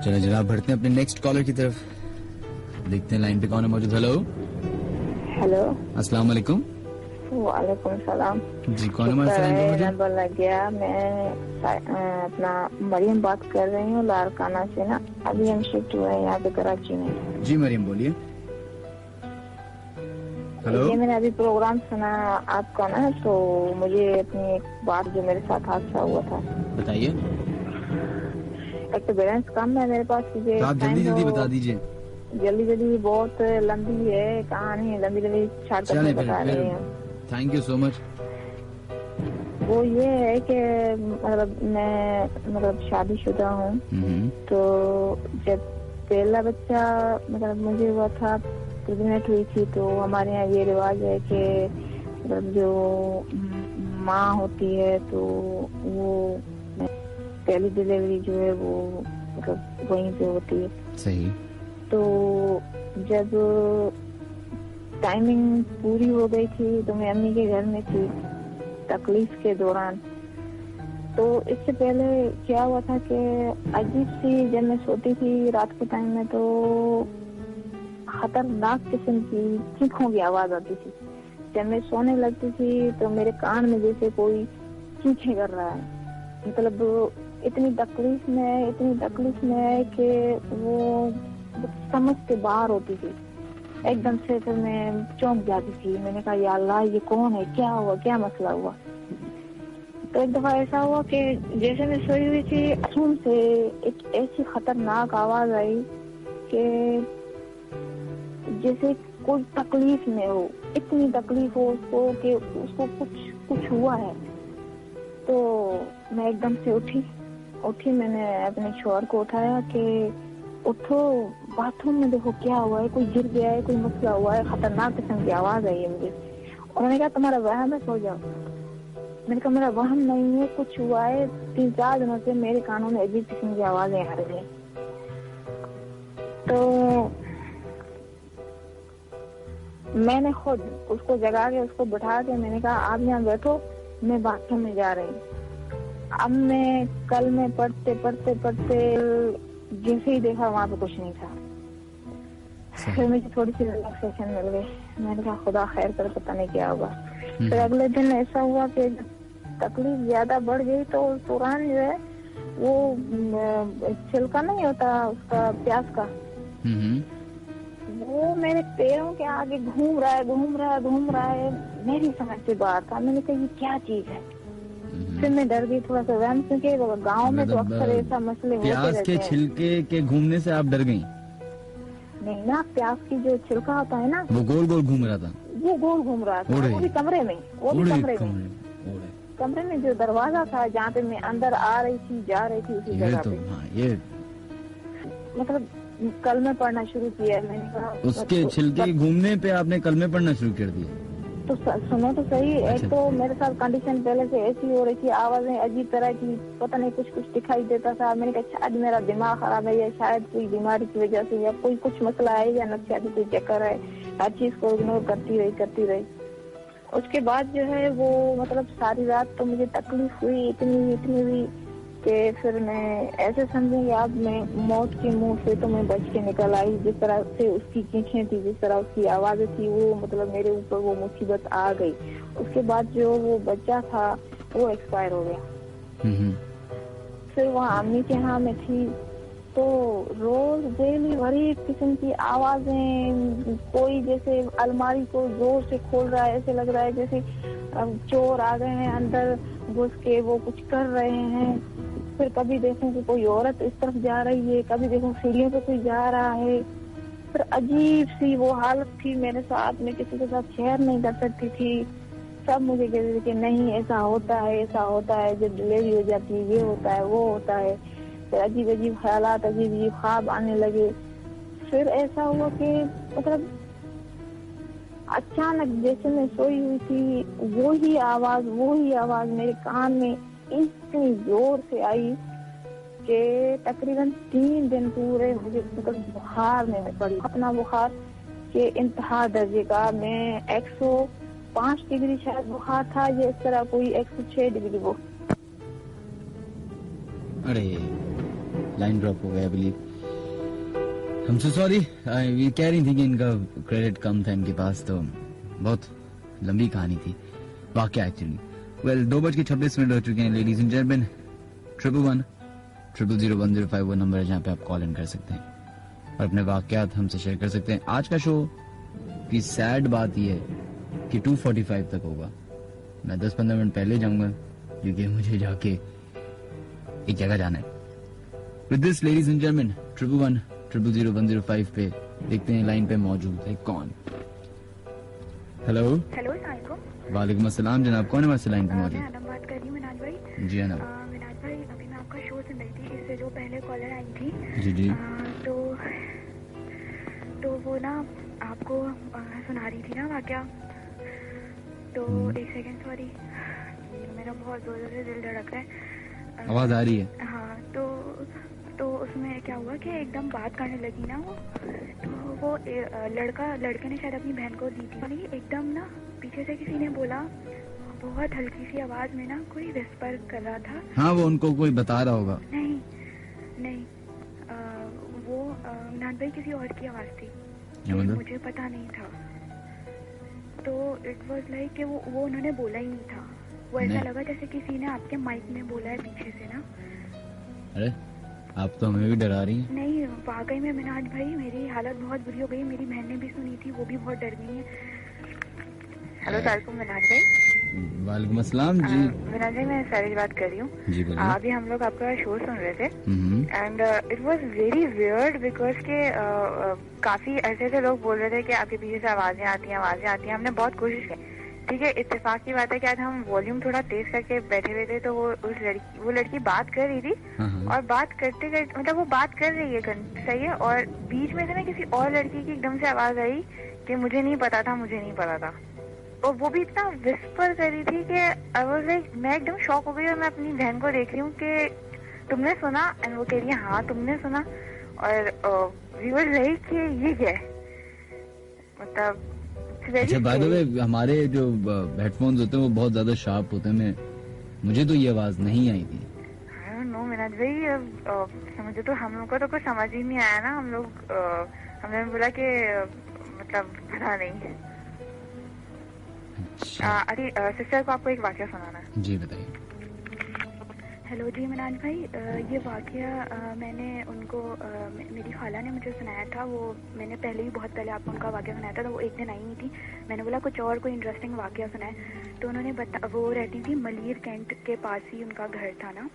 चलो जनाब, बढ़ते हैं अपने नेक्स्ट कॉलर की तरफ, देखते हैं लाइन पे कौन है मौजूद। हेलो हेलो, अस्सलाम वालेकुम। वालेकुम सलाम। जी, कौन हमारे साथ नंबर लग गया। मैं अपना मरियम बात कर रही हूँ लारकाना से ना, अभी हम शिफ्ट हुए हैं यहाँ पे कराची में। जी मरियम बोलिए। हेलो, ये मैंने अभी प्रोग्राम सुना आपका ना, तो मुझे अपनी एक बात जो मेरे साथ हादसा हुआ था बताइए। एक तो बैलेंस कम है मेरे पास, तो आप जल्दी जल्दी बता दीजिए। जल्दी बहुत लंबी है कहानी, लंबी शॉर्टकट बता रही हूँ। Thank you so much. वो ये है कि मैं शादीशुदा हूँ, तो जब पहला बच्चा मुझे हुआ था, प्रेगनेंट हुई थी, तो हमारे यहाँ ये रिवाज है कि जो माँ होती है तो वो पहली डिलीवरी जो है वो वहीं पे होती है। सही। तो जब टाइमिंग पूरी हो गई थी तो मैं अम्मी के घर में थी तकलीफ के दौरान, तो इससे पहले क्या हुआ था कि अजीब सी जब मैं सोती थी रात के टाइम में तो खतरनाक किस्म की चीखों की आवाज आती थी। जब मैं सोने लगती थी तो मेरे कान में जैसे कोई चीखें कर रहा है, मतलब इतनी तकलीफ में कि वो समझ के बाहर होती थी। एकदम से फिर मैं चौंक जाती थी। मैंने कहा या अल्लाह ये कौन है, क्या हुआ, क्या मसला हुआ। तो एक दफा ऐसा हुआ कि जैसे मैं सोई हुई थी असूम से एक ऐसी खतरनाक आवाज आई कि जैसे कोई तकलीफ में हो, इतनी तकलीफ हो उसको कि उसको कुछ हुआ है। तो मैं एकदम से उठी मैंने अपने शौहर को उठाया कि उठो, बाथरूम में देखो क्या हुआ है, कोई गिर गया है, कोई मसला हुआ है, खतरनाक किस्म की आवाज आई है मुझे। उन्होंने कहा तुम्हारा वहम है, सो जाओ। मैंने कहा मेरा वहम नहीं है, कुछ हुआ है। 3-4 दिनों से मेरे कानों में अजीब किस्म की आवाजें आ रही है। तो मैंने खुद उसको जगा के उसको बिठा के मैंने कहा आप यहाँ बैठो, मैं बाथरूम में जा रही हूँ। अब मैं कल में पढ़ते जैसे ही देखा वहाँ पे कुछ नहीं था। फिर मुझे थोड़ी सी रिलैक्सेशन मिल गई। मैंने कहा खुदा खैर कर, पता नहीं क्या होगा। फिर अगले दिन ऐसा हुआ कि तकलीफ ज्यादा बढ़ गई तो तुरंत जो है वो छिलका नहीं होता उसका प्याज का, वो मेरे पैरों के आगे घूम रहा है। मेरी समझ से बाहर था। मैंने कहा ये क्या चीज है। फिर मैं डर गई थोड़ा सा, वहम से कि गाँव में तो अक्सर ऐसा मसले होते रहते हैं। प्याज के छिलके के घूमने से आप डर गई? नहीं ना, प्याज की जो छिलका होता है ना वो गोल गोल घूम रहा था। वो गोल घूम रहा था, वो भी कमरे में, कमरे में जो दरवाजा था जहाँ पे मैं अंदर आ रही थी जा रही थी उसी जगह पे। ये मतलब कल में पढ़ना शुरू किया। मैंने कहा उसके छिलके घूमने पे आपने कल में पढ़ना शुरू कर दिया? तो सुनो तो सही। एक तो मेरे साथ कंडीशन पहले से ऐसी हो रही थी, आवाजें अजीब तरह की, पता नहीं कुछ दिखाई देता था। मैंने कहा शायद मेरा दिमाग खराब है या शायद कोई बीमारी की वजह से या कोई कुछ मसला है या नफ्सियाती कोई चक्कर है। हर चीज को इग्नोर करती रही। उसके बाद जो है वो मतलब सारी रात तो मुझे तकलीफ हुई, इतनी हुई कि फिर मैं ऐसे समझी कि अब मैं मौत के मुंह से तो मैं बच के निकल आई। जिस तरह से उसकी चीखें थी, जिस तरह उसकी आवाजें थी, वो मतलब मेरे ऊपर वो मुसीबत आ गई। उसके बाद जो वो बच्चा था वो एक्सपायर हो गया। फिर वहाँ अम्मी के यहाँ में थी तो रोज डेली भरी किस्म की आवाजें, कोई जैसे अलमारी को जोर से खोल रहा है, ऐसे लग रहा है जैसे चोर आ गए हैं अंदर घुस के वो कुछ कर रहे हैं। फिर कभी देखूं कि कोई औरत इस तरफ जा रही है, कभी देखूं सीढ़ियों पे कोई जा रहा है। फिर अजीब सी वो हालत थी मेरे साथ, मैं किसी के साथ शेयर नहीं कर सकती थी। सब मुझे कहते थे कि नहीं ऐसा होता है, जब डिलीवरी हो जाती है ये होता है वो होता है। फिर अजीब ख्यालात, अजीब ख्वाब आने लगे। फिर ऐसा हुआ कि मतलब अचानक जैसे मैं सोई हुई थी वो ही आवाज मेरे कान में इतनी जोर से आई कि तकरीबन 3 दिन पूरे मुझे मतलब बुखार में पड़ी। अपना बुखार के इंतहा दर्जे का, मैं 105 डिग्री शायद बुखार था, ये इस तरह कोई 106 डिग्री वो। अरे लाइन ड्रॉप हो गया बिलीव। हम सो सॉरी। ये कह रही थी कि इनका क्रेडिट कम था इनके पास, तो बहुत लंबी कहानी थी वाकया एक्चुअली। वेल 2:26 हो चुके हैं लेडीज एंड जेंटलमैन। 111-000-105 वो नंबर है जहाँ पे आप कॉल इन कर सकते हैं और अपने वाकयात हमसे शेयर कर सकते हैं। आज का शो की सैड बात यह है कि 2:45 तक होगा। मैं 10-15 मिनट पहले जाऊंगा क्योंकि मुझे जाके एक जगह जाना है। With this ladies and gentleman 111-000-105 पे देखते हैं लाइन पे मौजूद है कौन। हेलो वालेकुम अस्सलाम जनाब, कौन है हमारे लाइन पे मौजूद? मैं बात कर रही हूँ मिनाज भाई। जी अनब। मिनाज भाई अभी मैं आपका शो सुन रही थी, इससे जो पहले कॉलर आई थी। जी तो वो ना आपको सुना रही थी ना वाकया। तो एक सेकंड सॉरी, मेरा बहुत जोर से दिल धड़क रहा है। आवाज आ रही है? हाँ तो उसमें क्या हुआ कि एकदम बात करने लगी ना वो, तो वो लड़के ने शायद अपनी बहन को दी थी। एकदम ना पीछे से किसी ने बोला बहुत हल्की सी आवाज में ना कोई विस्पर कर रहा था। हाँ, वो उनको कोई बता रहा होगा। नहीं नहीं, वो नान भाई किसी और की आवाज थी, मुझे पता नहीं था। तो इट वाज लाइक कि वो उन्होंने बोला ही नहीं था। वो ऐसा लगा जैसे किसी ने आपके माइक में बोला है पीछे से ना। अरे आप तो हमें भी डरा रही हैं। नहीं, वाकई में मिनाज भाई मेरी हालत बहुत बुरी हो गई। मेरी बहन ने भी सुनी थी, वो भी बहुत डर गई है। हेलो सलाम मिनाज भाई। वालेकुम अस्सलाम जी। मिनाज भाई, मैं सारी बात कर रही हूँ। अभी हम लोग आपका शो सुन रहे थे and it was very weird because के काफी ऐसे लोग बोल रहे थे कि आपके पीछे से आवाजें आती हैं। हमने बहुत कोशिश की, ठीक है। इत्तेफाक की बात है कि आज हम वॉल्यूम थोड़ा तेज करके बैठे हुए थे, तो वो लड़की बात कर रही थी और बात करते मतलब वो बात कर रही है सही है, और बीच में से ना किसी और लड़की की एकदम से आवाज आई कि मुझे नहीं पता था। और वो भी इतना विस्पर कर रही थी कि आई वाज लाइक, मैं एकदम शॉक हो गई। और मैं अपनी बहन को देख रही हूँ कि तुमने सुना? एंड वो कह रही है हाँ तुमने सुना। और वी वर लाइक कि ये क्या है, मतलब। अच्छा, बाय द वे, हमारे जो हेडफोन्स होते हैं वो बहुत ज्यादा शार्प होते हैं। मुझे तो ये आवाज नहीं आई थी। आई डोंट नो मिनाज भाई, मुझे तो हम लोग को तो कुछ समझ ही नहीं आया ना। हमने बोला कि मतलब पता नहीं। अरे सिस्टर को आपको एक वाकया सुनाना है। जी बताइए। हेलो जी मिनाज भाई, ये वाकया मैंने उनको मेरी खाला ने मुझे सुनाया था। वो मैंने पहले ही बहुत पहले आपको उनका वाकया सुनाया था, तो वो एक दिन आई नहीं थी। मैंने बोला कुछ और कोई इंटरेस्टिंग वाकया सुनाए, तो उन्होंने वो रहती थी मलीर कैंट के पास ही उनका घर था ना।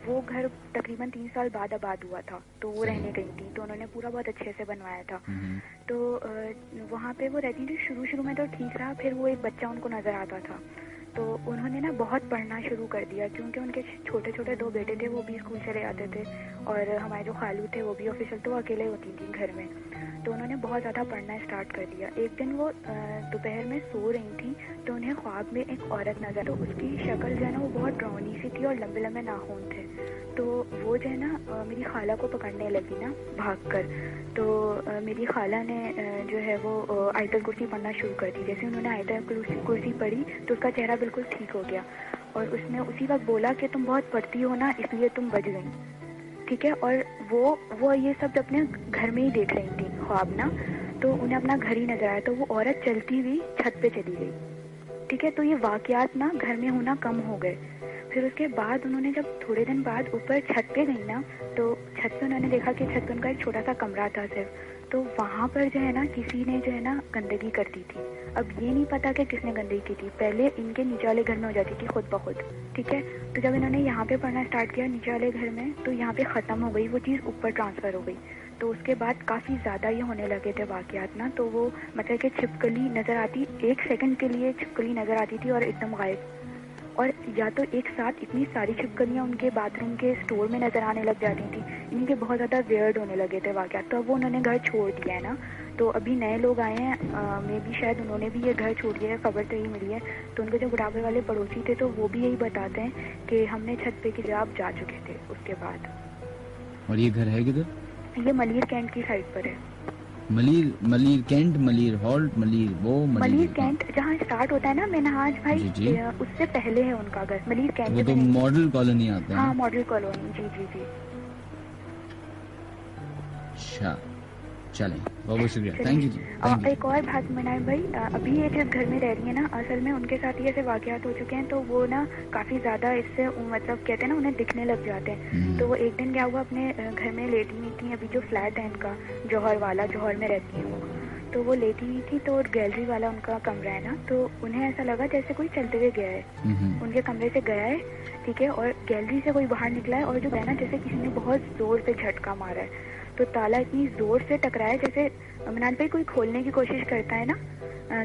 वो घर तकरीबन 3 साल बाद आबाद हुआ था, तो वो रहने गई थी, तो उन्होंने पूरा बहुत अच्छे से बनवाया था। तो वहाँ पे वो रहती थी। शुरू में तो ठीक रहा, फिर वो एक बच्चा उनको नजर आता था, तो उन्होंने ना बहुत पढ़ना शुरू कर दिया, क्योंकि उनके छोटे 2 बेटे थे, वो भी स्कूल चले जाते थे, और हमारे जो खालू थे वो भी ऑफिशियल, तो वो अकेले होती थी घर में। तो उन्होंने बहुत ज़्यादा पढ़ना स्टार्ट कर दिया। एक दिन वो दोपहर में सो रही थी, तो उन्हें ख्वाब में एक औरत नजर, तो उसकी शक्ल जो है ना वो बहुत डरावनी सी थी और लंबे लंबे नाखून थे। तो वो जो है ना मेरी खाला को पकड़ने लगी ना भागकर। तो मेरी खाला ने जो है वो आयतल कुर्सी पढ़ना शुरू कर दी। जैसे उन्होंने आयतल कुर्सी पढ़ी तो उसका चेहरा बिल्कुल ठीक हो गया, और उसने उसी वक्त बोला कि तुम बहुत पढ़ती हो ना, इसलिए तुम बच गई, ठीक है। और वो ये सब अपने घर में ही देख रही थी ख्वाब ना, तो उन्हें अपना घर ही नजर आया। तो वो औरत चलती हुई छत पे चली गई, ठीक है। तो ये वाकयात ना घर में होना कम हो गए। फिर उसके बाद उन्होंने जब थोड़े दिन बाद ऊपर छत पे गई ना, तो छत पे उन्होंने देखा कि छत पे उनका एक छोटा सा कमरा था सिर्फ, तो वहाँ पर जो है ना किसी ने जो है ना गंदगी कर दी थी। अब ये नहीं पता कि किसने गंदगी की थी। पहले इनके नीचे वाले घर में हो जाती थी खुद ब खुद, ठीक है। तो जब इन्होंने यहाँ पे पढ़ना स्टार्ट किया नीचे वाले घर में, तो यहाँ पे खत्म हो गई वो चीज़, ऊपर ट्रांसफर हो गई। तो उसके बाद काफी ज्यादा ये होने लगे थे वाकयात ना। तो वो मतलब कि छिपकली नजर आती, 1 सेकंड के लिए छिपकली नजर आती थी और एकदम गायब। और या तो एक साथ इतनी सारी छिपकलियां उनके बाथरूम के स्टोर में नजर आने लग जाती थी। इनके बहुत ज्यादा वियर्ड होने लगे थे वाकयात। तो अब वो उन्होंने घर छोड़ दिया है ना, तो अभी नए लोग आए हैं, मे भी शायद उन्होंने भी ये घर छोड़ दिया है, खबर तो यही मिली है। तो उनके जो बुढ़ापे वाले पड़ोसी थे, तो वो भी यही बताते हैं कि हमने छत पे की जगह जा चुके थे उसके बाद। और ये घर है किधर? ये मलीर कैंट की साइड पर है। Malir cantt, Malir halt, Malir cantt जहाँ स्टार्ट होता है ना मिनहाज भाई, उससे पहले है उनका घर मलीर कैंट। वो तो मॉडल कॉलोनी आता है। हाँ, मॉडल कॉलोनी, जी। अच्छा, चलें, बहुत शुक्रिया, थैंक यू जी। एक और बात मिनाज भाई, अभी ये जिस घर में रह रही है ना, असल में उनके साथ ये ऐसे वाकयात हो चुके हैं, तो वो ना काफी ज्यादा इससे मतलब कहते हैं ना उन्हें दिखने लग जाते हैं। तो वो एक दिन क्या हुआ, अपने घर में लेटी हुई थी, अभी जो फ्लैट है इनका जौहर में रहती है वो, तो वो लेटी हुई थी, तो गैलरी वाला उनका कमरा है ना, तो उन्हें ऐसा लगा जैसे कोई चलते हुए गया है, उनके कमरे से गया है, ठीक है। और गैलरी से कोई बाहर निकला है, और जो है ना जैसे किसी ने बहुत जोर से झटका मारा है, तो ताला इतनी जोर से टकराया जैसे मिनाज भाई कोई खोलने की कोशिश करता है ना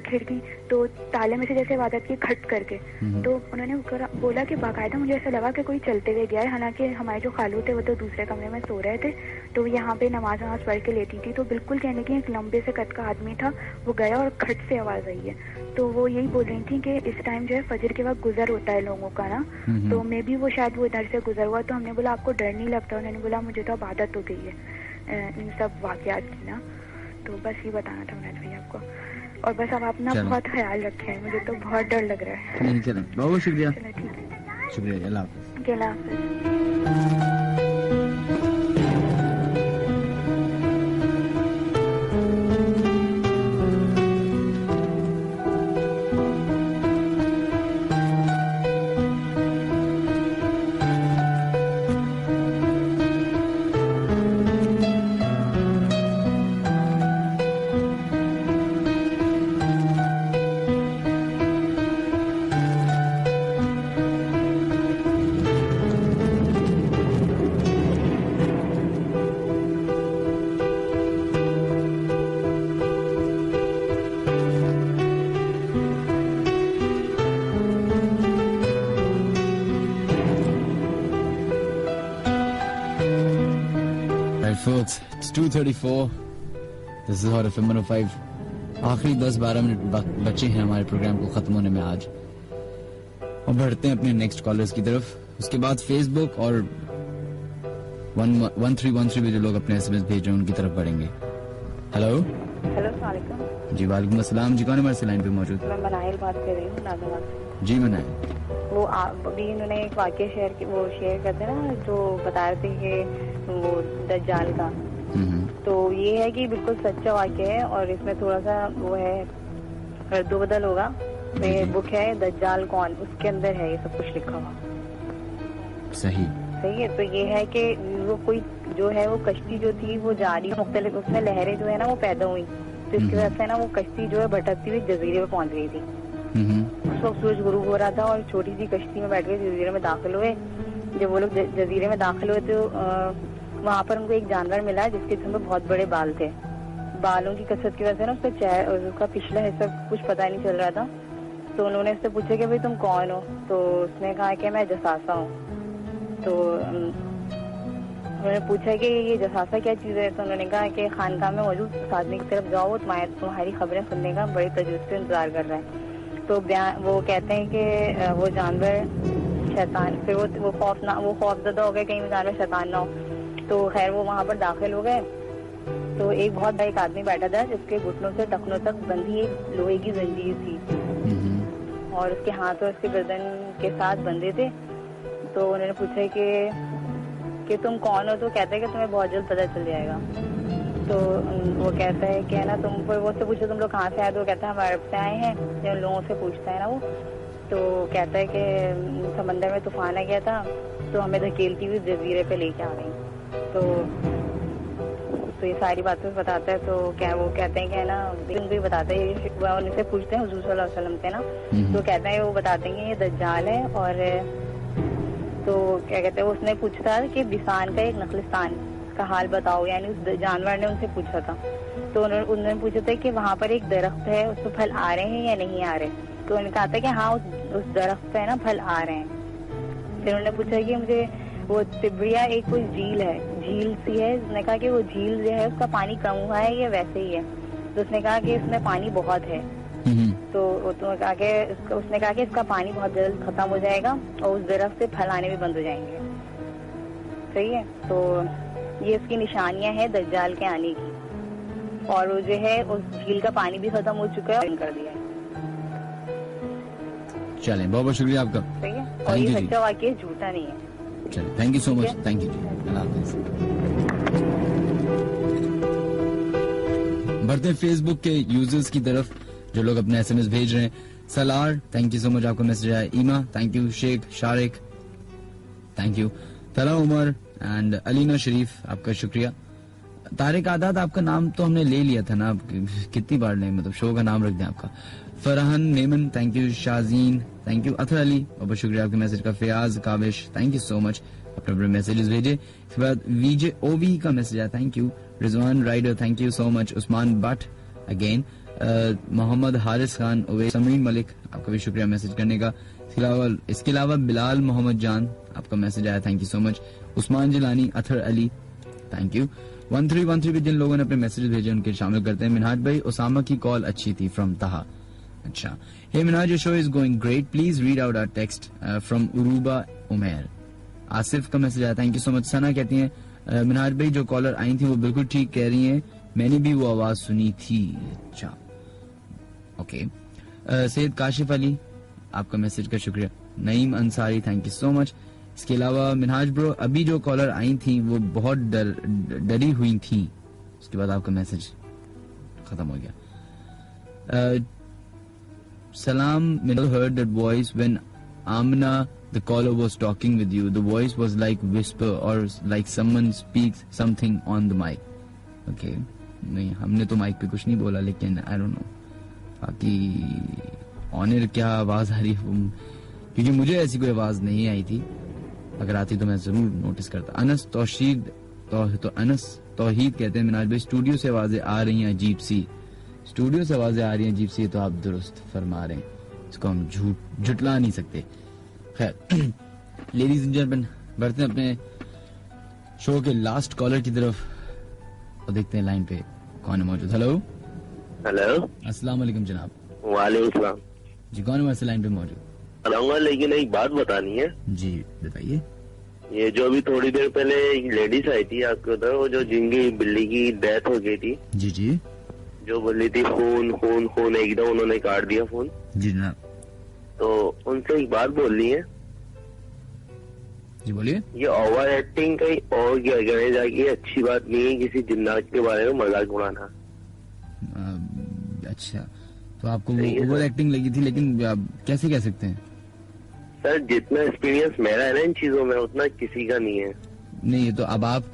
खिड़की, तो ताले में से जैसे आवाज की खट करके। तो उन्होंने बोला कि बाकायदा मुझे ऐसा लगा कि कोई चलते हुए गया है, हालांकि हमारे जो खालू थे वो तो दूसरे कमरे में सो रहे थे, तो यहाँ पे नमाज पढ़ के लेटी थी। तो बिल्कुल कहने की एक लंबे से कद का आदमी था, वो गया और खट से आवाज आई है। तो वो यही बोल रही थी कि इस टाइम जो है फजर के वक्त गुजर होता है लोगों का ना, तो मे भी वो शायद वो इधर से गुजर हुआ। तो हमने बोला आपको डर नहीं लगता? उन्होंने बोला मुझे तो अब आदत हो गई है इन सब वाकयात की ना। तो बस ये बताना था मिनाज भाई आपको। और बस आप अपना बहुत ख्याल रखें, मुझे तो बहुत डर लग रहा है। नहीं चलो, बहुत शुक्रिया। चलो ठीक है, शुक्रिया, अल्लाह हाफ़िज़। अल्लाह हाफ़िज़। Folks, it's 2:34. This is Hot FM 105. आखिरी 10-12 मिनट बचे हैं हमारे प्रोग्राम को खत्म होने में आज, और बढ़ते हैं अपने नेक्स्ट कॉलर्स की तरफ। उसके बाद फेसबुक और 1313 पे जो लोग अपने SMS भेज रहे हैं उनकी तरफ बढ़ेंगे। हेलो अस्सलाम वालेकुम। जी वालेकुम अस्सलाम। जी कौन हमारे से लाइन पे मौजूद? मैं मनाहिल बात कर रही हूँ नागाबाद से। जी मनाहिल, वो अभी इन्होंने एक वाक्य शेयर करते ना, जो बता रहे थे कि वो दज्जाल का, तो ये है कि बिल्कुल सच्चा वाक्य है, और इसमें थोड़ा सा वो है रद्दो बदल होगा। तो ये बुक है दज्जाल कौन, उसके अंदर है ये सब कुछ लिखा हुआ। सही है। तो ये है कि वो कोई जो है वो कश्ती जो थी वो जा रही, मुख्तलिफ उसमें लहरें जो है ना वो पैदा हुई, तो इसकी वजह से ना वो कश्ती जो है भटकती हुई जजीरे में पहुंच गई थी। उस वक्त सूरज गुरूब हो रहा था और छोटी सी कश्ती में बैठ के जजीरे में दाखिल हुए। जब वो लोग जजीरे में दाखिल हुए तो वहाँ पर उनको एक जानवर मिला जिसके जिसम में बहुत बड़े बाल थे। बालों की कसरत की वजह से ना उसका पिछला हिस्सा कुछ पता नहीं चल रहा था। तो उन्होंने उससे पूछा कि भाई तुम कौन हो, तो उसने कहा कि मैं जसासा हूँ। तो उन्होंने पूछा कि ये जसासा क्या चीज़ है, तो उन्होंने कहा कि खानकाह में मौजूद उस आदमी की तरफ जाओ, तुम्हारी खबरें सुनने का बड़े तजुर्बे से इंतजार कर रहा है। तो वो कहते हैं कि वो जानवर शैतान, फिर वो खौफजदा हो गए कहीं वो जानवर शैतान ना हो। तो खैर वो वहाँ पर दाखिल हो गए, तो एक बहुत बड़ा एक आदमी बैठा था जिसके घुटनों से टखनों तक बंधी एक लोहे की जंजीर थी, और उसके हाथ और उसके गर्दन के साथ बंधे थे। तो उन्होंने पूछा कि तुम कौन हो, तो कहता है कि तुम्हें बहुत जल्द पता चल जाएगा। तो वो कहता है कि है ना तुम, वो उससे पूछो तुम लोग कहाँ से आए, तो वो कहता है हम अरब से आए हैं। जब लोगों से पूछता है ना वो, तो कहता है कि समंदर में तूफान आ गया था, तो हमें धकेलती हुई जजीरे पे लेके आ गई। तो ये सारी बातें बताता है। तो क्या वो कहते हैं कि है ना, उनको भी बताते हैं, उनसे पूछते हैं हुजूर सल्लल्लाहु अलैहि वसल्लम से ना, तो कहते हैं वो बताते हैं ये दज्जाल है। और तो क्या कहते हैं, उसने पूछा कि बिसान का एक नखलिस्तान का हाल बताओ, यानी उस जानवर ने उनसे पूछा था। तो उन्होंने पूछा था कि वहाँ पर एक दरख्त है, उसमें फल आ रहे हैं या नहीं आ रहे। तो उन्होंने कहा था कि हाँ उस दरख्त पे है ना फल आ रहे हैं। फिर उन्होंने पूछा कि मुझे वो तिब्रिया एक कोई झील है, झील सी है। उसने कहा कि वो झील जो है उसका पानी कम हुआ है या वैसे ही है। तो उसने कहा कि इसमें पानी बहुत है। तो उसने कहा कि इसका पानी बहुत जल्द खत्म हो जाएगा और उस दरख्त से फल आने भी बंद हो जाएंगे। सही है। तो ये उसकी निशानियां हैं दज्जाल के आने की, और वो जो है उस झील का पानी भी खत्म हो चुका है, कर दिया है। चले, बहुत बहुत शुक्रिया आपका। सही है, और ये सच्चा वाकई झूठा नहीं है। चलिए, thank you so much. Thank you. बढ़ते फेसबुक के यूजर्स की तरफ जो लोग अपने SMS भेज रहे हैं। Salar, thank you so much, आपका मैसेज आया। Ima, thank you. Sheikh Sharik, thank you. Tala Umar and Alina शरीफ, आपका शुक्रिया। तारिक आदाद, आपका नाम तो हमने ले लिया था ना, कितनी बार लें, मतलब शो का नाम रख दें आपका। Farhan Memon, thank you. Shazeen, thank you. Atar Ali, बहुत शुक्रिया आपके मैसेज का। Fayaz Kabish, thank you so much, अपने अपने मैसेजेस भेजे। इसके बाद वीजे ओवी का मैसेज आया, thank you. Rizwan Rider, thank you so much. Usman Bhatt again. Mohammad Haris Khan, Sameer Malik, आपका भी शुक्रिया मैसेज करने का। इसके अलावा बिलाल मोहम्मद जान, आपका मैसेज आया, thank you so much. Usman Jilani, Athar Ali, thank you. 1313 पे जिन लोगों ने अपने मैसेज भेजे उनके शामिल करते हैं। मिनहाज भाई, उसामा की कॉल अच्छी थी, फ्रॉम तहा। अच्छा, hey Minhaj, your show is going great, please read out our text from Urooba Umer. Asif का मैसेज आया, thank you so much. Sana कहती हैं मिनहाज भाई जो कॉलर आई थी वो बिल्कुल ठीक कह रही हैं, मैंने भी वो आवाज सुनी थी। अच्छा, ओके, सैयद काशिफ अली, आपका मैसेज का शुक्रिया। Naeem Ansari, thank you so much. इसके अलावा मिनहाज ब्रो, अभी जो कॉलर आई थी वो बहुत डरी हुई थी, उसके बाद आपका मैसेज खत्म हो गया। सलाम, middle heard that voice when Amna the caller was talking with you, the voice was like whisper or like someone speaks something on the mic. Okay, नहीं हमने तो माइक पे कुछ नहीं बोला, लेकिन आई डोंट नो बाकी ऑन एयर क्या आवाज आ रही है, क्योंकि मुझे ऐसी कोई आवाज नहीं आई थी। अगर आती तो मैं जरूर नोटिस करता। अनस तौहीद कहते हैं मिनाज भाई स्टूडियो से आवाजें आ रही हैं अजीब सी, स्टूडियो से आवाजें आ रही हैं अजीब सी, तो आप दुरुस्त फरमा रहे हैं, इसको हम झुटला नहीं सकते। खैर, लेडीज एंड जेंटलमैन, बढ़ते हैं अपने शो के लास्ट कॉलर की तरफ और देखते हैं लाइन पे कौन है मौजूद। हेलो हेलो, अस्सलाम वालेकुम जनाब। वालेकुम सलाम जी, कौन है लाइन पे मौजूद? लेकिन एक बात बतानी है। जी बताइए। ये जो अभी थोड़ी देर पहले एक लेडीज आई थी आपके उधर, वो जो जिनकी बिल्ली की डेथ हो गई थी, जी जी, जो बोली थी फोन फोन फोन, एकदम उन्होंने काट दिया फोन। जी जनाब। तो उनसे एक बात बोलनी है। जी बोलिए। ये ओवर एक्टिंग कहीं और क्या कहने जाके अच्छी बात नहीं है, किसी जिन्नात के बारे में मजाक उड़ाना। अच्छा, तो आपको वो ओवर एक्टिंग लगी थी, लेकिन आप कैसे कह सकते हैं? सर, जितना एक्सपीरियंस मेरा है ना इन चीजों में, उतना किसी का नहीं है। नहीं, तो अब आप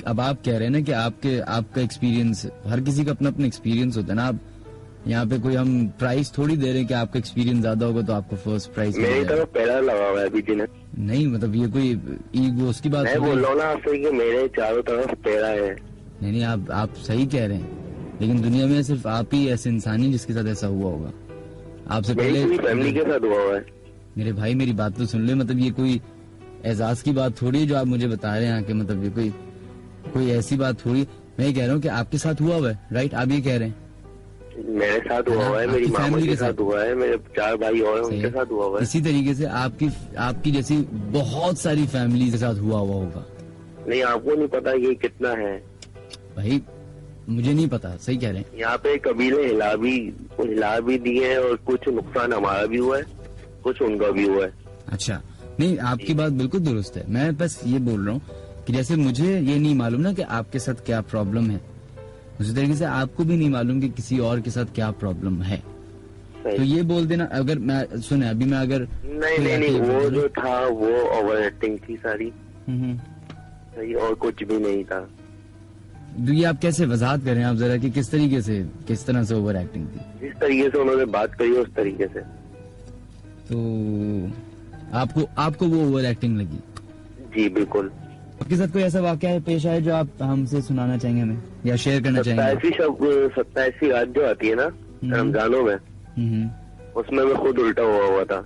कह रहे हैं ना कि आपका एक्सपीरियंस, हर किसी का अपना अपना एक्सपीरियंस होता है ना। आप यहाँ पे कोई हम प्राइस थोड़ी दे रहे हैं कि आपका एक्सपीरियंस ज्यादा होगा तो आपको फर्स्ट प्राइस मेरी तरफ पहला लगा हुआ है अभी जिन्हें। नहीं, मतलब ये कोई ईगो उसकी बात मैं बोल रहा हूँ ना आपसे कि मेरे चारों तरफ पहला है। नहीं, आप सही कह रहे हैं, लेकिन दुनिया में सिर्फ आप ही ऐसे इंसान ही जिसके साथ ऐसा हुआ होगा। आपसे पहले फैमिली के साथ हुआ है। मेरे भाई मेरी बात तो सुन ले, मतलब ये कोई एजाज की बात थोड़ी है जो आप मुझे बता रहे हैं कि मतलब ये कोई ऐसी बात थोड़ी। मैं ये कह रहा हूँ कि आपके साथ हुआ है, राइट? आप ये कह रहे हैं मेरे साथ हुआ है, मेरी मामा के साथ हुआ है, मेरे 4 भाई और उनके साथ हुआ है। इसी तरीके से आपकी जैसी बहुत सारी फैमिली के साथ हुआ होगा। नहीं, आपको नहीं पता ये कितना है भाई, मुझे नहीं पता। सही कह रहे हैं। यहाँ पे कबीले हिला भी दिए हैं और कुछ नुकसान हमारा भी हुआ है, कुछ उनका भी हुआ है। अच्छा, नहीं आपकी बात बिल्कुल दुरुस्त है। मैं बस ये बोल रहा हूँ कि जैसे मुझे ये नहीं मालूम ना कि आपके साथ क्या प्रॉब्लम है, उसी तरीके से आपको भी नहीं मालूम कि किसी और के साथ क्या प्रॉब्लम है। तो ये बोल देना। अगर मैं सुने अभी मैं अगर नहीं वो जो था वो ओवर एक्टिंग थी सारी, सही, और कुछ भी नहीं था। तो ये आप कैसे वजाहत करें आप जरा कि किस तरह से ओवर एक्टिंग थी? जिस तरीके से उन्होंने बात करी उस तरीके से। तो आपको वो ओवर एक्टिंग लगी? जी बिल्कुल। आपके साथ कोई ऐसा वाकया पेश आया जो आप हमसे सुनाना चाहेंगे हमें या शेयर करना चाहेंगे? 27वीं रात जो आती है ना रमजानों में, उसमें मैं खुद उल्टा हुआ था।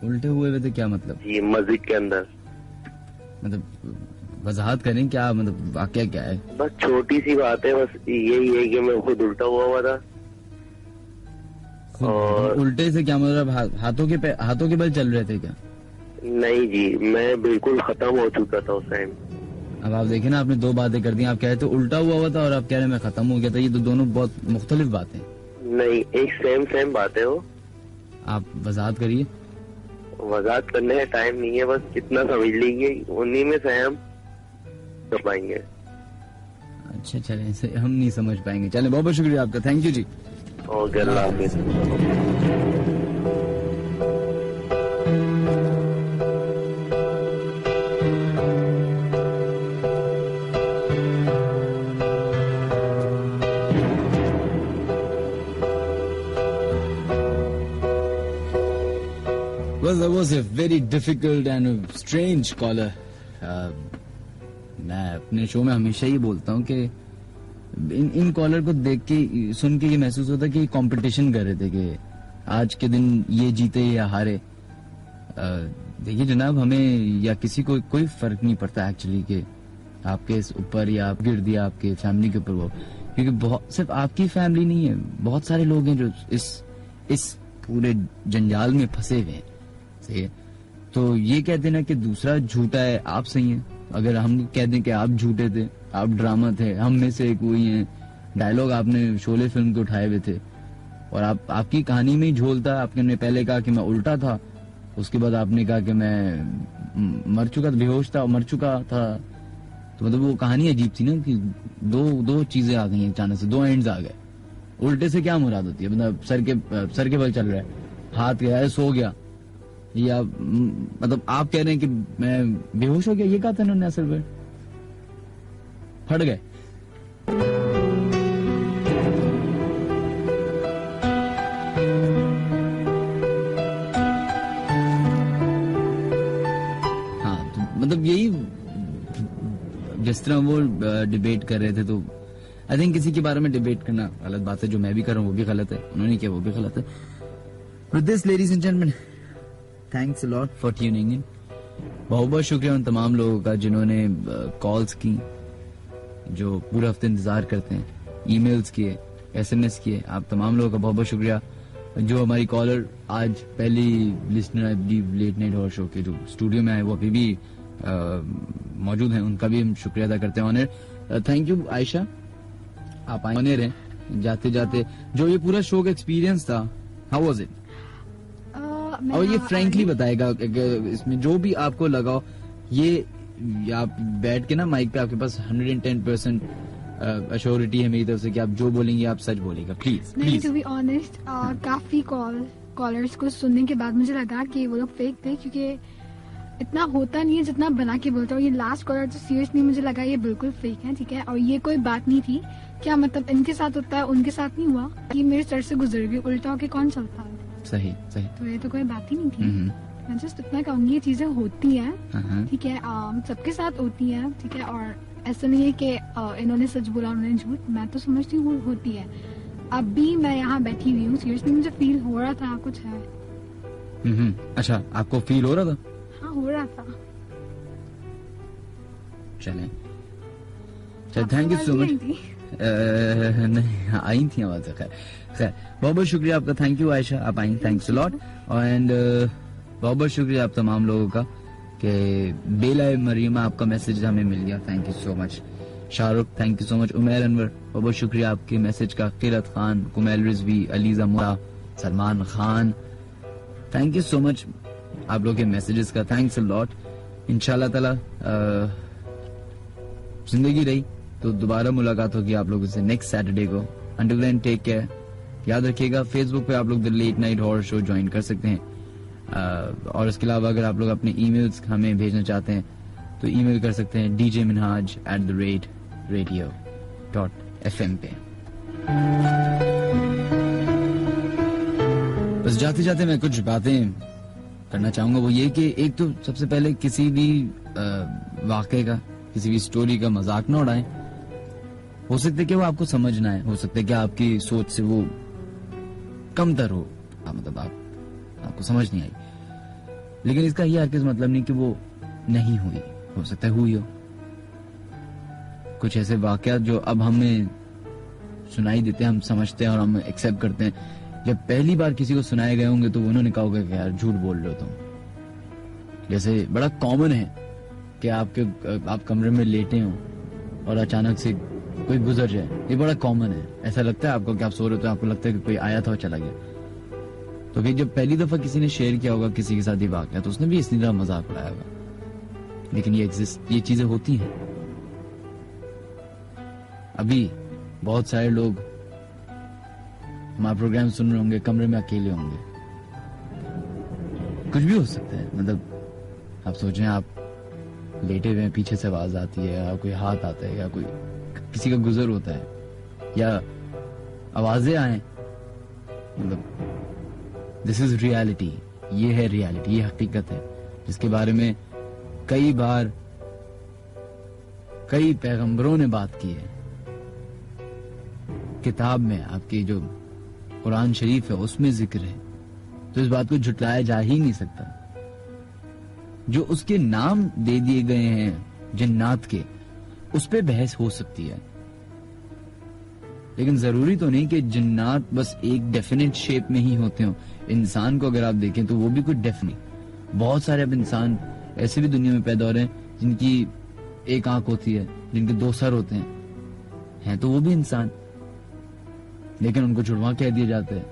उल्टे हुए थे? क्या मतलब? जी, मस्जिद के अंदर। मतलब वजाहत करें क्या, मतलब वाकया क्या है? बस छोटी सी बात है, बस यही है कि मैं खुद उल्टा हुआ था। और उल्टे से क्या मतलब? हाथों के बल चल रहे थे क्या? नहीं जी, मैं बिल्कुल खत्म हो चुका था उस टाइम। अब आप देखें ना, आपने 2 बातें कर दी। आप कह रहे थे उल्टा हुआ था और आप कह रहे मैं खत्म हो गया था। ये तो दोनों बहुत मुख्तलिफ बातें। नहीं, एक सेम बात है वो। आप वजाहत करिए। वजाहत करने का टाइम नहीं है, बस इतना समझ लीजिए, उन्हीं में से हम कर पाएंगे। अच्छा, चले हम नहीं समझ पाएंगे। चले, बहुत बहुत शुक्रिया आपका, थैंक यू जी। ओके, अल्लाह हाफिज़। Well, that was a very difficult and a strange caller. मैं अपने शो में हमेशा ही बोलता हूँ कि इन कॉलर को देख के सुन के ये महसूस होता है कि कंपटीशन कर रहे थे कि आज के दिन ये जीते या हारे। देखिए जनाब, हमें या किसी को कोई फर्क नहीं पड़ता एक्चुअली कि आपके ऊपर या आप गिर दिया आपके फैमिली के ऊपर वो, क्योंकि सिर्फ आपकी फैमिली नहीं है, बहुत सारे लोग हैं जो इस पूरे जंजाल में फंसे हुए हैं। सही है, तो ये कह देना कि दूसरा झूठा है, आप सही हैं। अगर हम कह दें कि आप झूठे थे, आप ड्रामा थे, हम में से एक वही हैं, डायलॉग आपने शोले फिल्म के उठाए हुए थे, और आपकी कहानी में ही झोलता। आपने पहले कहा कि मैं उल्टा था, उसके बाद आपने कहा कि मैं मर चुका था, बेहोश था और मर चुका था। तो मतलब वो कहानी अजीब थी ना कि दो चीजें आ गई अचानक से, 2 एंड्स आ गए। उल्टे से क्या मुराद होती है? मतलब सर के बल चल रहा है, हाथ गया है, सो गया, या मतलब आप कह रहे हैं कि मैं बेहोश हो गया, ये कहा था उन्होंने असल में, फट गए। हाँ, तो मतलब यही, जिस तरह वो डिबेट कर रहे थे, तो आई थिंक किसी के बारे में डिबेट करना गलत बात है। जो मैं भी कर रहा हूँ वो भी गलत है, उन्होंने किया वो भी गलत है। With this, ladies and gentlemen, thanks a lot for tuning in. बहुत शुक्रिया उन तमाम लोगों का जिन्होंने कॉल्स की, जो पूरा हफ्ते इंतजार करते हैं, ईमेल्स किए, SMS किए। आप तमाम लोगों का बहुत बहुत शुक्रिया। जो हमारी कॉलर आज पहली listener late night horror show के जो स्टूडियो में आए, वो अभी भी मौजूद हैं, उनका भी हम शुक्रिया अदा करते हैं। ऑनर, थैंक यू आयशा, आप ऑनर हैं। जाते जाते जो ये पूरा शो का एक्सपीरियंस था, हाउ वाज इट? और ये फ्रैंकली बताएगा, इसमें जो भी आपको लगा, ये आप बैठ के ना माइक पे, आपके पास 110% अश्योरिटी है मेरी तरफ से कि आप जो बोलेंगे आप सच बोलेगा। प्लीज नहीं, टू बी ऑनेस्ट, काफी कॉलर्स को सुनने के बाद मुझे लगा कि वो लोग फेक थे, क्योंकि इतना होता नहीं है जितना बना के बोलते हो। ये लास्ट कॉलर तो सीरियसली मुझे लगा ये बिल्कुल फेक है, ठीक है। और ये कोई बात नहीं थी, क्या मतलब इनके साथ होता है उनके साथ नहीं हुआ, ये मेरे सर से गुजर गई, उल्टा होके कौन चलता है? सही। तो ये तो कोई बात ही नहीं थी। मैं जस्ट इतना कहूंगी, ये चीजें होती हैं, ठीक है, सबके साथ होती हैं, ठीक है। और ऐसा नहीं है कि इन्होंने सच बोला उन्होंने झूठ, मैं तो समझती हूँ होती है। अब भी मैं यहाँ बैठी हुई हूँ, सीरियसली मुझे फील हो रहा था कुछ है। अच्छा, आपको फील हो रहा था? हाँ, हो रहा था। चलें, थैंक यू सो मच। नहीं, आई थी आवाज। खैर बहुत बहुत शुक्रिया आपका, थैंक यू आयशा, आप आई, थैंक्स अ लॉट। एंड बहुत बहुत शुक्रिया आप तमाम लोगों का कि बेला मरियमा आपका मैसेज हमें मिल गया, thank you so much. Shahrukh, thank you so much. Umair Anwar, बहुत बहुत शुक्रिया आपके मैसेज का। किरत खान, कुमैल रिजवी, अलीजा मुरा, Salman Khan, thank you so much आप लोग के मैसेजेस का, थैंक्स अ लॉट। इंशाल्लाह ताला जिंदगी रही तो दोबारा मुलाकात होगी आप लोगों से नेक्स्ट सैटरडे को। Until then take care. याद रखिएगा, फेसबुक पे आप लोग the late night horror show join कर सकते हैं। और इसके अलावा अगर आप लोग अपने ईमेल्स हमें भेजना चाहते हैं तो ईमेल कर सकते हैं djminhaj@radio.fm पे। बस जाते जाते मैं कुछ बातें करना चाहूंगा, वो ये कि एक तो सबसे पहले किसी भी वाकये का, किसी भी स्टोरी का मजाक ना उड़ाएं। हो सकता है कि वो आपको समझ ना आए, हो सकता है कि आपकी सोच से वो कमतर हो, मतलब आपको समझ नहीं आई, लेकिन इसका ये हरगिज़ मतलब नहीं कि वो नहीं हुई, हो सकता है हुई हो। कुछ ऐसे वाकयात जो अब हमें सुनाई देते हैं, हम समझते हैं और हम एक्सेप्ट करते हैं, जब पहली बार किसी को सुनाए गए होंगे तो उन्होंने कहा होगा कि यार झूठ बोल रहे हो तुम। जैसे बड़ा कॉमन है कि आप कमरे में लेटे हो और अचानक से कोई गुजर जाए, ये बड़ा कॉमन है। ऐसा लगता है आपको कि आप सो रहे हो तो आपको लगता है कि कोई आया था और चला गया। तो फिर जब पहली दफा किसी ने शेयर किया होगा किसी के साथ ये वाकया, तो उसने भी इसी तरह मजाक उड़ाया होगा, लेकिन ये चीजें होती हैं। अभी बहुत सारे लोग हमारा प्रोग्राम सुन रहे होंगे, कमरे में अकेले होंगे, कुछ भी हो सकता है। मतलब आप सोचें, आप लेटे हुए हैं, पीछे से आवाज आती है, या कोई हाथ आता है, या कोई किसी का गुजर होता है, या आवाजें आए, मतलब दिस इज रियलिटी, ये है रियलिटी, ये हकीकत है, जिसके बारे में कई बार कई पैगंबरों ने बात की है। किताब में आपकी जो कुरान शरीफ है उसमें जिक्र है, तो इस बात को झुटलाया जा ही नहीं सकता। जो उसके नाम दे दिए गए हैं जिन्नात के, उस पे बहस हो सकती है, लेकिन जरूरी तो नहीं कि जिन्नात बस एक डेफिनेट शेप में ही होते हो। इंसान को अगर आप देखें तो वो भी कुछ डेफिनेट, बहुत सारे अब इंसान ऐसे भी दुनिया में पैदा हो रहे हैं जिनकी एक आंख होती है, जिनके 2 सर होते हैं तो वो भी इंसान, लेकिन उनको जुड़वा कह दिया जाता है।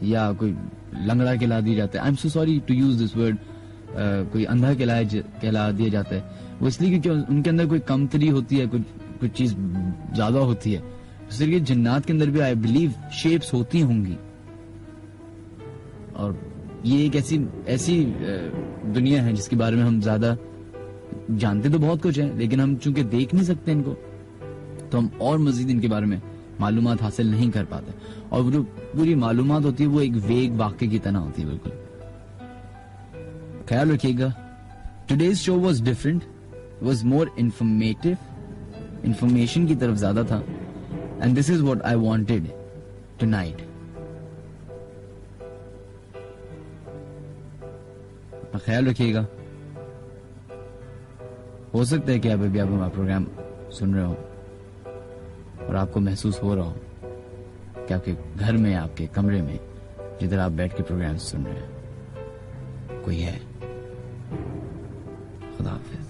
या कोई लंगड़ा कहला दिया जाता है, I am so sorry to use this word, कोई अंधा कहला दिया जाता है, वो इसलिए क्योंकि उनके अंदर कोई कमतरी होती है, कुछ चीज ज्यादा होती है। इसलिए जिन्नात के अंदर भी आई बिलीव शेप्स होती होंगी, और ये एक ऐसी दुनिया है जिसके बारे में हम ज्यादा जानते तो बहुत कुछ है, लेकिन हम चूंकि देख नहीं सकते इनको, तो हम और मजीद इनके बारे में मालूमात हासिल नहीं कर पाते। और वो जो पूरी मालूमात होती है वो एक वेग वाक्य की तरह होती है। बिल्कुल ख्याल रखिएगा। Today's show was different, was more informative, information की तरफ ज्यादा था, and this is what I wanted tonight. अपना ख्याल रखिएगा। हो सकता है कि आप अभी हमारा प्रोग्राम सुन रहे हो और आपको महसूस हो रहा हो कि आपके घर में, आपके कमरे में, जिधर आप बैठ के प्रोग्राम सुन रहे हैं, कोई है। खुदा हाफिज।